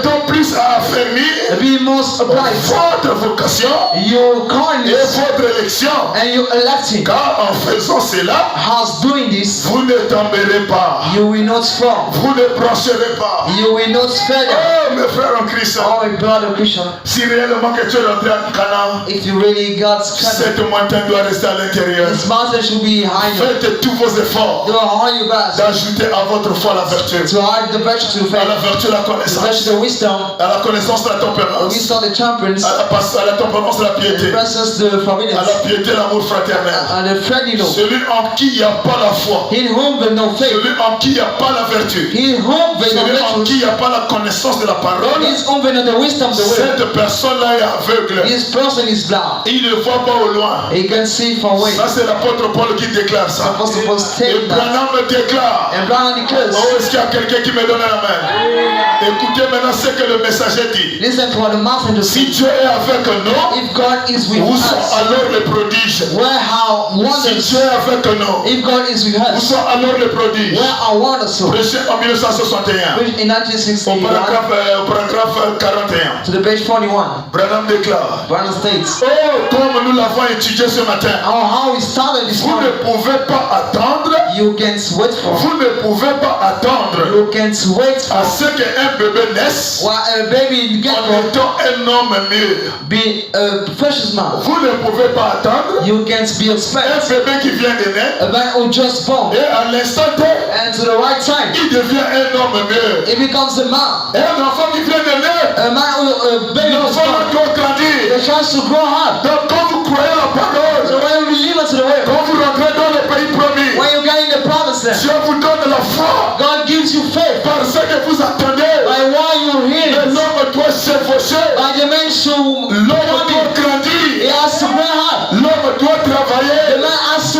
d'autant plus à affermir be most upright votre vocation your et kindness votre élection. and your electing. Car en faisant cela, As doing this, vous ne tomberez pas. you will not fall, Vous ne brancherez pas. you will not fail. Oh, mes frères en Christ, Oh, my brother Christian, si réellement que tu es rentré en Canaan, if you really got Canaan, cette montagne doit rester à l'intérieur. this mountain should be behind you. Faites tous vos efforts Do all your best d'ajouter à votre foi la vertu. to add the virtue to À la faith, vertu, la the connaissance. virtue to wisdom, À la connaissance, la the tempérance. wisdom, the temperance, À la tempérance, la the piété. presence, the À la forbearance, piété, l'amour fraternel. and the friendly love. Celui en qui il n'y a pas la foi. In whom there no faith, Celui en qui il n'y a pas la vertu. in whom there no Celui en qui virtue, il n'y a pas la connaissance de la parole. in whom there no the wisdom of the word. Cette personne-là est aveugle. This person is blind. Il ne voit pas au loin. He can see far away. Ça, c'est l'apôtre Paul qui déclare ça. Apostle Paul Et stated that. Branham déclare. And Brown declares, Oh, est-ce qu'il y a quelqu'un qui me donne la main? Écoutez maintenant ce que le messager dit. listen to what the messenger Si says. Dieu est avec nous, If God is with où sont us, alors les prodiges? where are Si wonders? Dieu est avec nous, If God is with où us, sont alors les prodiges? where are wonders? Prêché en 1961, Which in 1961 au paragraphe 41, to the page 41, Branham déclare. Brown states, Oh, comme nous l'avons étudié ce matin, how we started this vous ne morning. pouvez pas attendre, You can't wait for. vous ne pouvez pas attendre You can't wait à for. ce qu'un bébé naisse While a baby get en born, étant un homme mûr. be a precious man. Vous ne pouvez pas attendre You can't be un expected. bébé qui vient de naître A man who just born, et à l'instant T, and to the right time, il devient un homme mûr. he becomes a man. Un enfant qui vient de naître, A man who a baby just l'enfant born. doit grandir. The chance to grow up. Donc quand vous croyez la So parole, when you believe into the word, quand vous rentrez dans le pays promis, when you get in the promised land, Dieu vous donne la foi God gives you faith parce que vous attendez. by what you hear, L'homme doit s'efforcer, by the man to l'homme doit he grandir, has to grow up. l'homme doit The travailler. man has to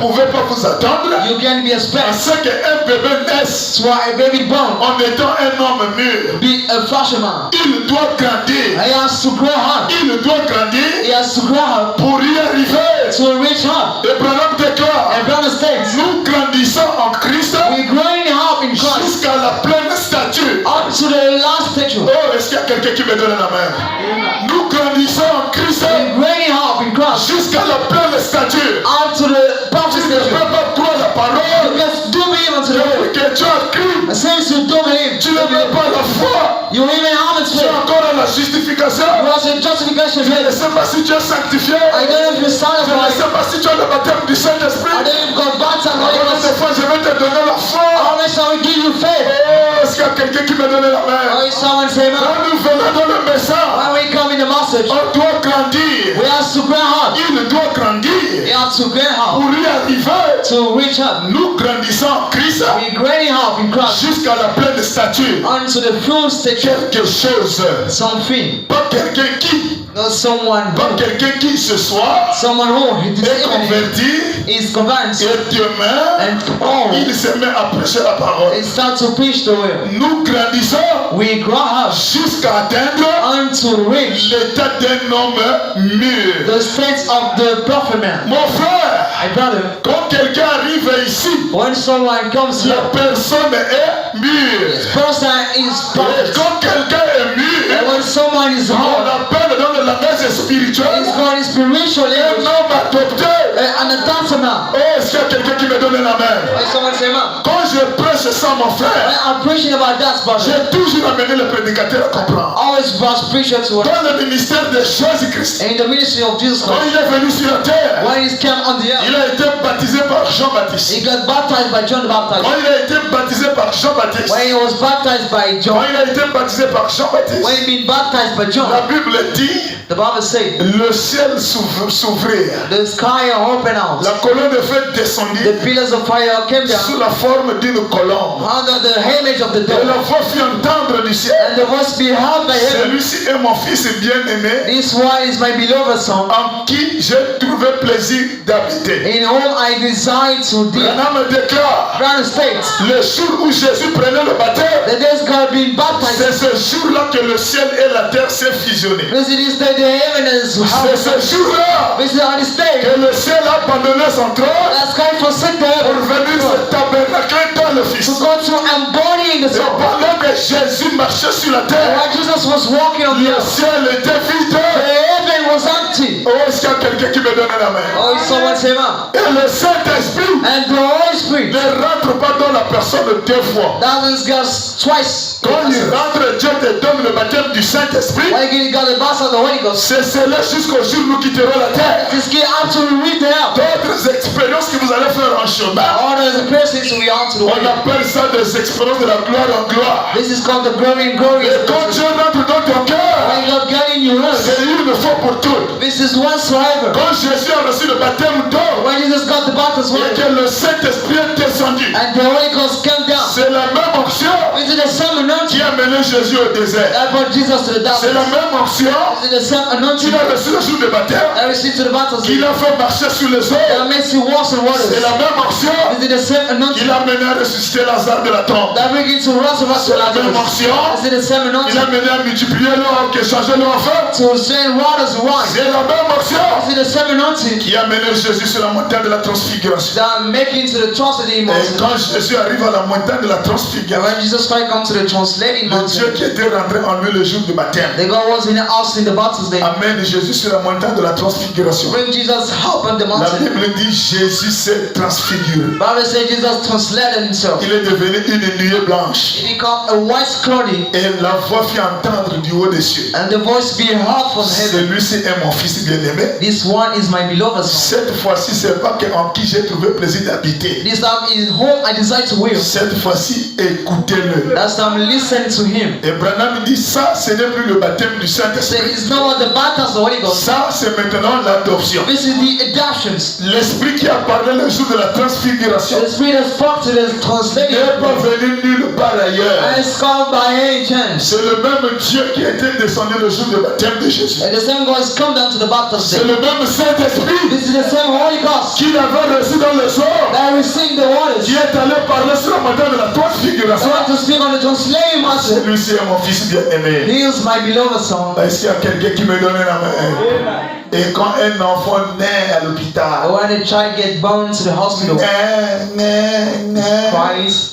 pouvez pas vous attendre You can be à expected ce qu'un bébé naisse for a baby born, en étant un homme mûr. be a fisherman. Il doit grandir. He has to grow up. Il doit grandir He has to grow up pour y arriver. to reach up. Et Branham déclare, And brother states, nous grandissons en Christ we're growing up in Christ jusqu'à la pleine stature. up to the last stature. Oh, est-ce qu'il y a quelqu'un qui me donne la main? Nous grandissons en Christ We're growing up in Christ jusqu'à la pleine stature. up to the Tu perfect ne peux stature. pas croire la parole Because do believe unto the word. que tu as cru. And since you don't believe, Tu n'as même pas la foi. you even haven't Tu es faith. encore à la justification. You have a justification Je ne faith. sais pas si tu es sanctifié. I don't know if you're Je ne satisfied. sais pas si tu as le baptême du I Saint-Esprit. don't know if God baptized Holy Combien de Ghost. fois je vais te donner la foi? How much I will give you faith? Oh, est-ce qu'il y a quelqu'un qui me donne la main? Oh, is someone say amen? Quand nous venons dans le message, When we come in the message, on doit grandir. we have to grow up. Il doit We grandir have to grow up pour y arriver. to reach up. Nous grandissons en Christ We're growing up in Christ jusqu'à la pleine stature. unto the full stature. Quelque chose, Something, pas quelqu'un qui, not someone pas who, quelqu'un qui ce soir someone who this est evening converti is convinced et demain and oh, il se met à prêcher la parole. they start to preach the word. Nous grandissons We grow up jusqu'à atteindre unto reach l'état d'un homme mûr. the state of the prophet man. Mon frère, My brother, quand quelqu'un arrive ici, when someone comes la here, personne est mûre. this person is Et perfect. quand quelqu'un est And mûr, when someone is on hard, appelle dans le langage spirituel it's called spiritual un language. homme adopté. And a dancer man. Oh, est-ce qu'il y a quelqu'un qui me donne la main? When someone say man, Quand je prêche ça, mon frère, I'm preaching about that, brother. j'ai toujours amené le prédicateur à comprendre. Always brought preacher to us. Dans le ministère de Jésus-Christ, In the ministry of Jesus quand Christ, il est venu sur la terre, when he came on the il earth, a été baptisé par Jean-Baptiste. he got baptized by John the Baptist. Quand il a été baptisé par Jean-Baptiste, When he was baptized by quand John, il a été baptisé par Jean-Baptiste, when he been baptized by la John, Bible dit, the Bible says le ciel s'ouvrit. the sky opened out. La colonne de feu descendit The pillars of fire came sous down la forme d'une colombe. under the image of the Et devil. la voix fit entendre du ciel. And the voice be heard by heaven. Celui-ci est mon fils bien-aimé, This one is my beloved son, en qui j'ai trouvé plaisir d'habiter. in whom I desire to deal. Branham déclare, Brother states, le jour où Jésus prenait le baptême, the days God being baptized. c'est ce jour-là que le ciel et la terre s'est fusionné. This is the heaven is C'est ce jour-là This is on this day. que le ciel a abandonné son trône The sky forsake the pour heaven venir se tabernacler dans le Fils. to go to embodying the Et soul. pendant que Jésus marchait sur la terre, While Jesus was walking on the le earth, ciel était vide. the heaven was empty. Oh, est-ce qu'il y a quelqu'un qui me donne la main? Oh, someone say man. Et le Saint-Esprit And the Holy Spirit ne rentre pas dans la personne deux fois. doesn't go twice. Quand il rentre, Dieu te donne le baptême du Saint-Esprit. When you got the baptism of the Holy Ghost, C'est cela jusqu'au jour où nous quitterons la terre. this get up to read the earth. D'autres expériences que vous allez faire en chemin. All the persons we are to the On Holy Ghost. appelle ça des expériences de la gloire en gloire. This is called the glory and glory. Et quand Dieu rentre dans ton cœur, When God got in your earth, c'est une fois pour toutes. this is whatsoever. Quand Jésus a reçu le baptême d'eau When Jesus got the baptism et que le Saint-Esprit est descendu, and the Holy Ghost came down, c'est la même onction is it the same qui anointing a mené Jésus au désert. that brought Jesus to the C'est desert? la même onction Is it the same anointing qu'il a reçu le jour de baptême, that received to the baptism qu'il a fait marcher sur les eaux. that makes you walk on waters? C'est la même onction Is it the same anointing qu'il a mené à ressusciter Lazare de la tombe. that brings you to resurrect C'est la même Lazarus? onction Is it the same qu'il a anointing mené à multiplier l'eau, qui a changé l'eau en feu. to send waters wine? C'est la même onction Is it the same anointing qui a mené Jésus sur la montagne de la transfiguration. that make you to the translating Et mountain? quand Jésus arrive à la montagne de la And transfiguration, when Jesus Christ comes to the translating le Dieu mountain, qui était rentré en lui le jour du baptême the God was in us in the baptism day. amène Jésus sur la montagne de la transfiguration. Bring Jesus up on the La mountain. Bible dit Jésus s'est transfiguré. Bible says Jesus translated himself. Il est devenu une nuée blanche. He became a white clothing, Et la voix fit entendre du haut des cieux. and the voice be heard from heaven. Celui-ci est mon fils bien-aimé. This one is my beloved son. Cette fois-ci, c'est pas en qui j'ai trouvé plaisir d'habiter. This time is whom I desire to will. Cette fois-ci, écoutez-le. That's why I'm listening to him. Et Branham dit ça, ce n'est plus le baptême du Say Saint-Esprit. it's not what the baptism of the Holy Ghost. Ça, c'est maintenant l'adoption. This is the adoptions. L'Esprit qui a parlé le jour de la transfiguration The Spirit that spoke to the translator. n'est pas venu nulle part ailleurs. And it's called by any chance. C'est le même Dieu qui était descendu le jour du baptême de Jésus. And the same God has come down to the baptism. C'est le même Saint-Esprit This is the same Holy Ghost qui l'avait reçu dans le sort, that received the waters. qui est allé parler sur le matin de la I transfiguration. want to speak on the translating master. Celui-ci est mon fils bien-aimé. He is my beloved son. Est-ce qu'il y a quelqu'un qui me donne la main? Et quand un enfant naît à l'hôpital, When a child gets born to the hospital, cries,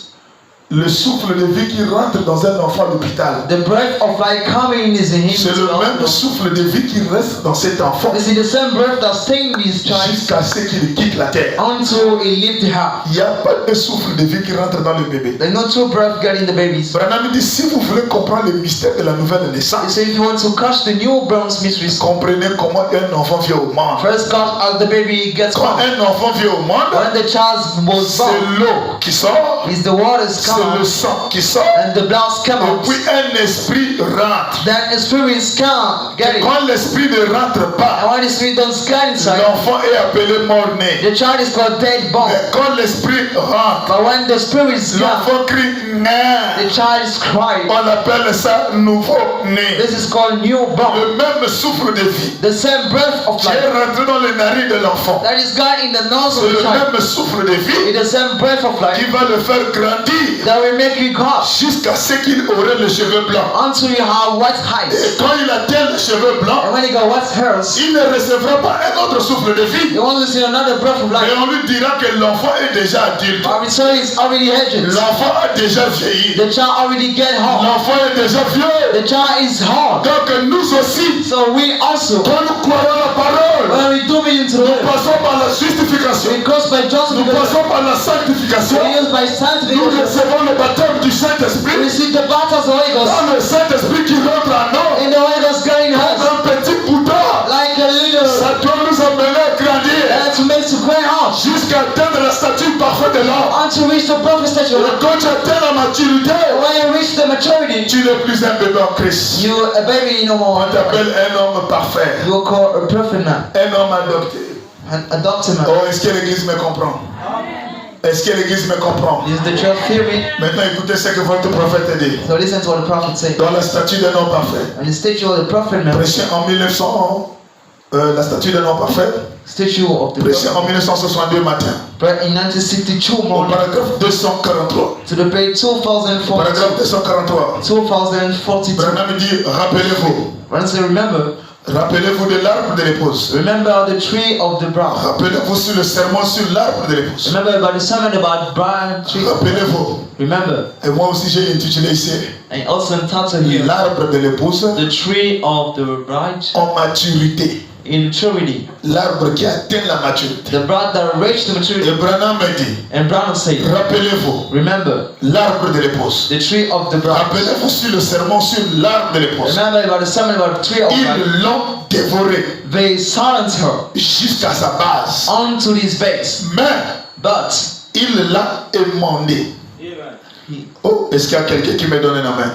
le souffle de vie qui rentre dans un enfant à l'hôpital, the breath of life coming is in him. c'est le même souffle de vie qui reste dans cet enfant This is the same breath that stained his child jusqu'à ce qu'il quitte la terre. until he left the house. Il n'y a pas de souffle de vie qui rentre dans le bébé. There's no true breath getting the babies. Branham dit, si vous voulez comprendre le mystère de la nouvelle He naissance, said if you want to catch the newborn's mysteries, comprenez comment un enfant vient au monde. first catch as the baby gets Quand born. un enfant vient au monde, When the child was c'est born, l'eau qui sort, is the waters c'est come le sang qui sort, and the blood et comes. puis un esprit rentre. Then the spirits come, get it. Quand l'esprit ne rentre pas, And when the spirit don't get inside, l'enfant est appelé mort-né. the child is called dead born. Mais quand l'esprit rentre, But when the spirits come, l'enfant crie the Né. child is crying. On appelle ça nouveau-né. This is called newborn. Le même souffle de vie The same breath of qui est life rentré dans les narines de l'enfant. that is God in the nose C'est of the le child. même souffle de vie It's the same breath of qui life va le faire grandir that will make you God jusqu'à ce qu'il aurait les cheveux blancs. until you have white Et eyes. quand il atteint les cheveux blancs, And when you got white hairs, il ne recevra pas un autre souffle de vie. you want to see another breath of Et life. on lui dira que l'enfant est déjà adulte. But so it's already aged. L'enfant a déjà vieilli. The child already get home. L'enfant est déjà vieux. The child is hard. Donc nous aussi, So we also, quand nous croyons la parole, when we do it into the nous word, passons par la justification. it goes by Nous justification. passons par la sanctification. It is by Nous sanctification. recevons le baptême du We Saint-Esprit. receive the battles of the Holy Ghost. Dans le Saint-Esprit qui rentre en nous, In the Holy Ghost getting us un petit bouton, like a little ça doit nous amener à grandir to make to cry out jusqu'à atteindre la stature parfaite de l'homme. until we reach the perfect Et stature. quand tu atteins la maturité, When you reach the maturity, tu n'es plus un bébé en Christ. you a baby no more. On t'appelle un homme parfait, You are called a perfect man, un homme adopté. an adopted man. Oh, est-ce que l'Église me comprend? Est-ce que l'Église me comprend? Is the church hear me? Maintenant, écoutez ce que votre prophète dit. So listen to what the prophet said. Dans la statue d'un homme parfait, And the statue of the prophet man, prêché en 1900, la statue d'un homme parfait, statue of the prêché prophet, en 1962 matin, but in 1962 au morning paragraphe 243. to the page 2042. Paragraphe 243. 2042. Branham dit, rappelez-vous, When I say remember, rappelez-vous de l'arbre de l'épouse. remember the tree of the bride. Rappelez-vous sur le serment sur l'arbre de l'épouse. Remember about the sermon about bride tree. Rappelez-vous. Remember, Et moi aussi j'ai intitulé ici and also entitled here, l'arbre de l'épouse the tree of the bride en maturité. in maturity. L'arbre qui atteint la maturité. The bride that reached the Et maturity. Branham a dit, And Brown said, rappelez-vous remember l'arbre de l'épouse. the tree of the bride. Rappelez-vous sur le serment sur l'arbre de l'épouse. Remember about the sermon about the tree of the bride. Ils l'ont dévoré They silenced her jusqu'à sa base. onto his base. Mais But il l'a émondé. Oh, est-ce qu'il y a quelqu'un qui me donne un amen?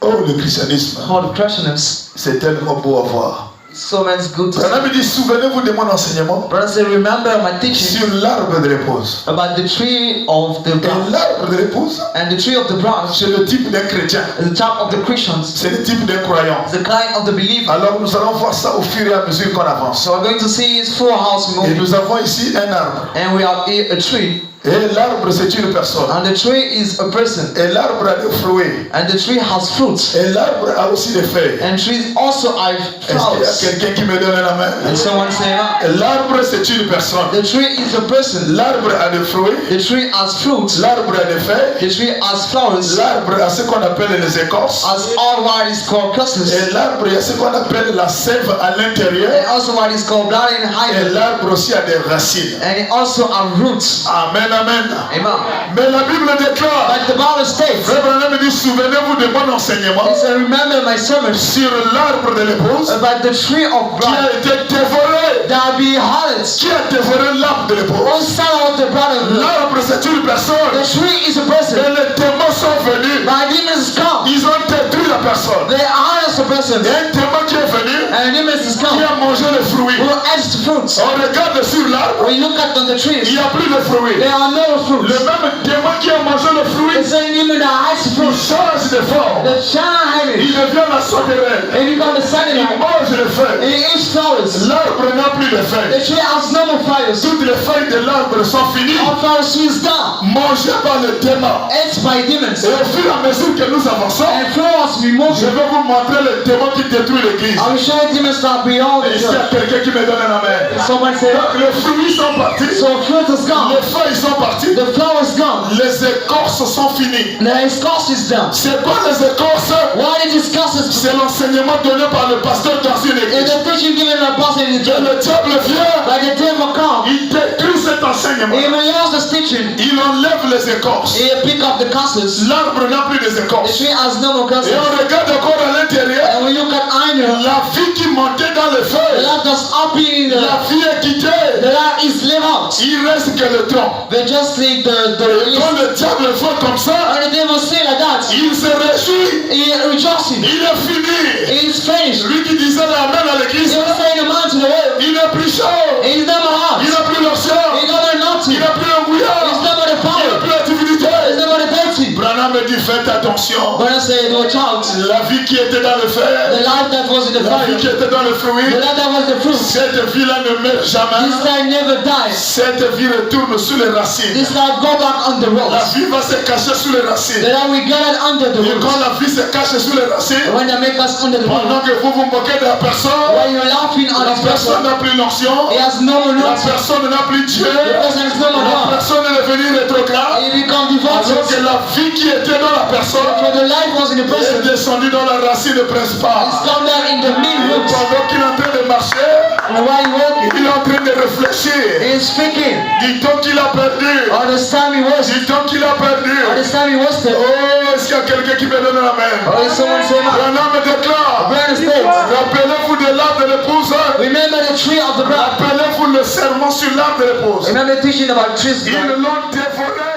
Oh, le christianisme, all the Christians, c'est tellement beau à voir. so man's good to see. Branham dit, souvenez-vous de mon enseignement Brother said, remember my teaching sur l'arbre de l'épouse. about the tree of the Et bride. l'arbre de l'épouse, And the tree of the bride c'est le type d'un chrétien. is the type of the Christians, C'est le type d'un croyant. the kind of the believer. Alors nous allons voir ça au fur et à mesure qu'on avance. So we're going to see his full house Et moving. nous avons ici un arbre. And we have here a tree. Et l'arbre, c'est une personne. And the tree is a person. Et l'arbre a des fruits. And the tree has fruits. Et l'arbre a aussi des feuilles. And trees also have Est-ce qu'il y a flowers. quelqu'un qui me donne la main? And someone say, Et l'arbre, c'est une personne. the tree is a person. L'arbre a des fruits. The tree has fruits. L'arbre a des feuilles. The tree has flowers. L'arbre a ce qu'on appelle les écorces. As all what is called cusses. Et l'arbre, il y a ce qu'on appelle la sève à l'intérieur. And also what is called blood in Et hiding. l'arbre aussi a des racines. And it also have roots. Amen, amen. Amen. Mais la Bible déclare, But the Bible states, Frère Branham dit, souvenez-vous de mon enseignement he said, remember my sermon sur l'arbre de l'épouse about the tree of qui a bride été dévoré. that be harlots. Qui a dévoré l'arbre de Oh, l'épouse? son of the bride. L'arbre, c'est une personne. The tree is a person. Et les démons sont venus. My demons come. Ils ont détruit la personne. They harness the person. Il y a un démon qui est venu, And the demons is qui come. a mangé les fruits. Who ate the fruits. On regarde sur l'arbre, When you look at on the il trees, n'y a plus de fruits. there are no fruits. Le même démon qui a mangé les The fruits, same demon that hides the il fruits. change de forme. The shine Il devient la sauterelle. and you become the Il sunlight. mange les feuilles. And it eats flowers. L'arbre n'a plus de The feuilles. tree has no more flowers. Toutes les feuilles de l'arbre sont finies, All flowers is done. mangées par le démon. Ate by demons. Et au fur et à mesure que nous avançons, And flowers je removed. vais vous montrer le démon qui détruit l'église. I will show you demons that beyond Et the ici, il y a church. quelqu'un qui me donne un amen. Someone said, Donc, les fruits sont partis, so fruit is gone. les feuilles sont parties, The flower is gone. les écorces sont finies. The scorch is done. C'est quoi les écorces? Why did discuss this? C'est l'enseignement donné par le pasteur dans une In église. the teaching given by Pastor in the Et church, le diable vient, by the devil come, il détruit cet enseignement. he will use this teaching. Il enlève les écorces. He pick up the castles. L'arbre n'a plus des The écorces. tree has no more Et castles. on regarde encore à l'intérieur, And when you look at iron, la vie qui montait dans les the feuilles, light that's up in la the vie est quittée. light is live out. Il reste que le tronc. They just leave the Et release. quand le diable voit comme ça, And the devil say like that. il se réjouit. He rejoicing. Il est fini. He is finished. Lui qui disait l'amen à He l'église, was saying the man to the world. il n'est plus chaud. He is never hot. Il n'a plus l'onction. He never naughty. Il n'a plus le He's bouillard. never the Il n'a power. plus la divinité. He's never the dirty. Branham me dit, faites attention. But I say, watch out. La vie qui était dans le The fer, life that was in the la vie fire. qui était dans le fruit, The life that was the fruit. cette vie-là ne meurt jamais. This life never dies. Cette vie retourne sous les racines. This life go back on the La rocks. vie va se cacher sous les The racines. life we get it under the Et quand roots. la vie se cache sous les racines, When they make us under the pendant roots. que vous vous moquez de la personne, When you're laughing on la this personne person, n'a plus l'onction, he has no more la roots. personne n'a plus Dieu, The person is no more la God. personne est devenue rétrograde, He become alors divorced. que la vie qui était dans la personne For the life was in the est person. descendue dans la racine principale. It's come down in the main Et roots. pendant qu'il est en train de marcher, And while he walking, il est en train de réfléchir. he is speaking. Du temps qu'il a perdu, All this time he was. du temps qu'il a perdu. All this time he wasted. Oh, est-ce qu'il y a quelqu'un qui me donne la main? All this someone say, man. Branham me déclare, Brother States, rappelez-vous de l'arbre de l'épouse, remember the tree of the bride. rappelez-vous le serment sur l'arbre de l'épouse. Remember teaching about trees. Ils l'ont dévoré.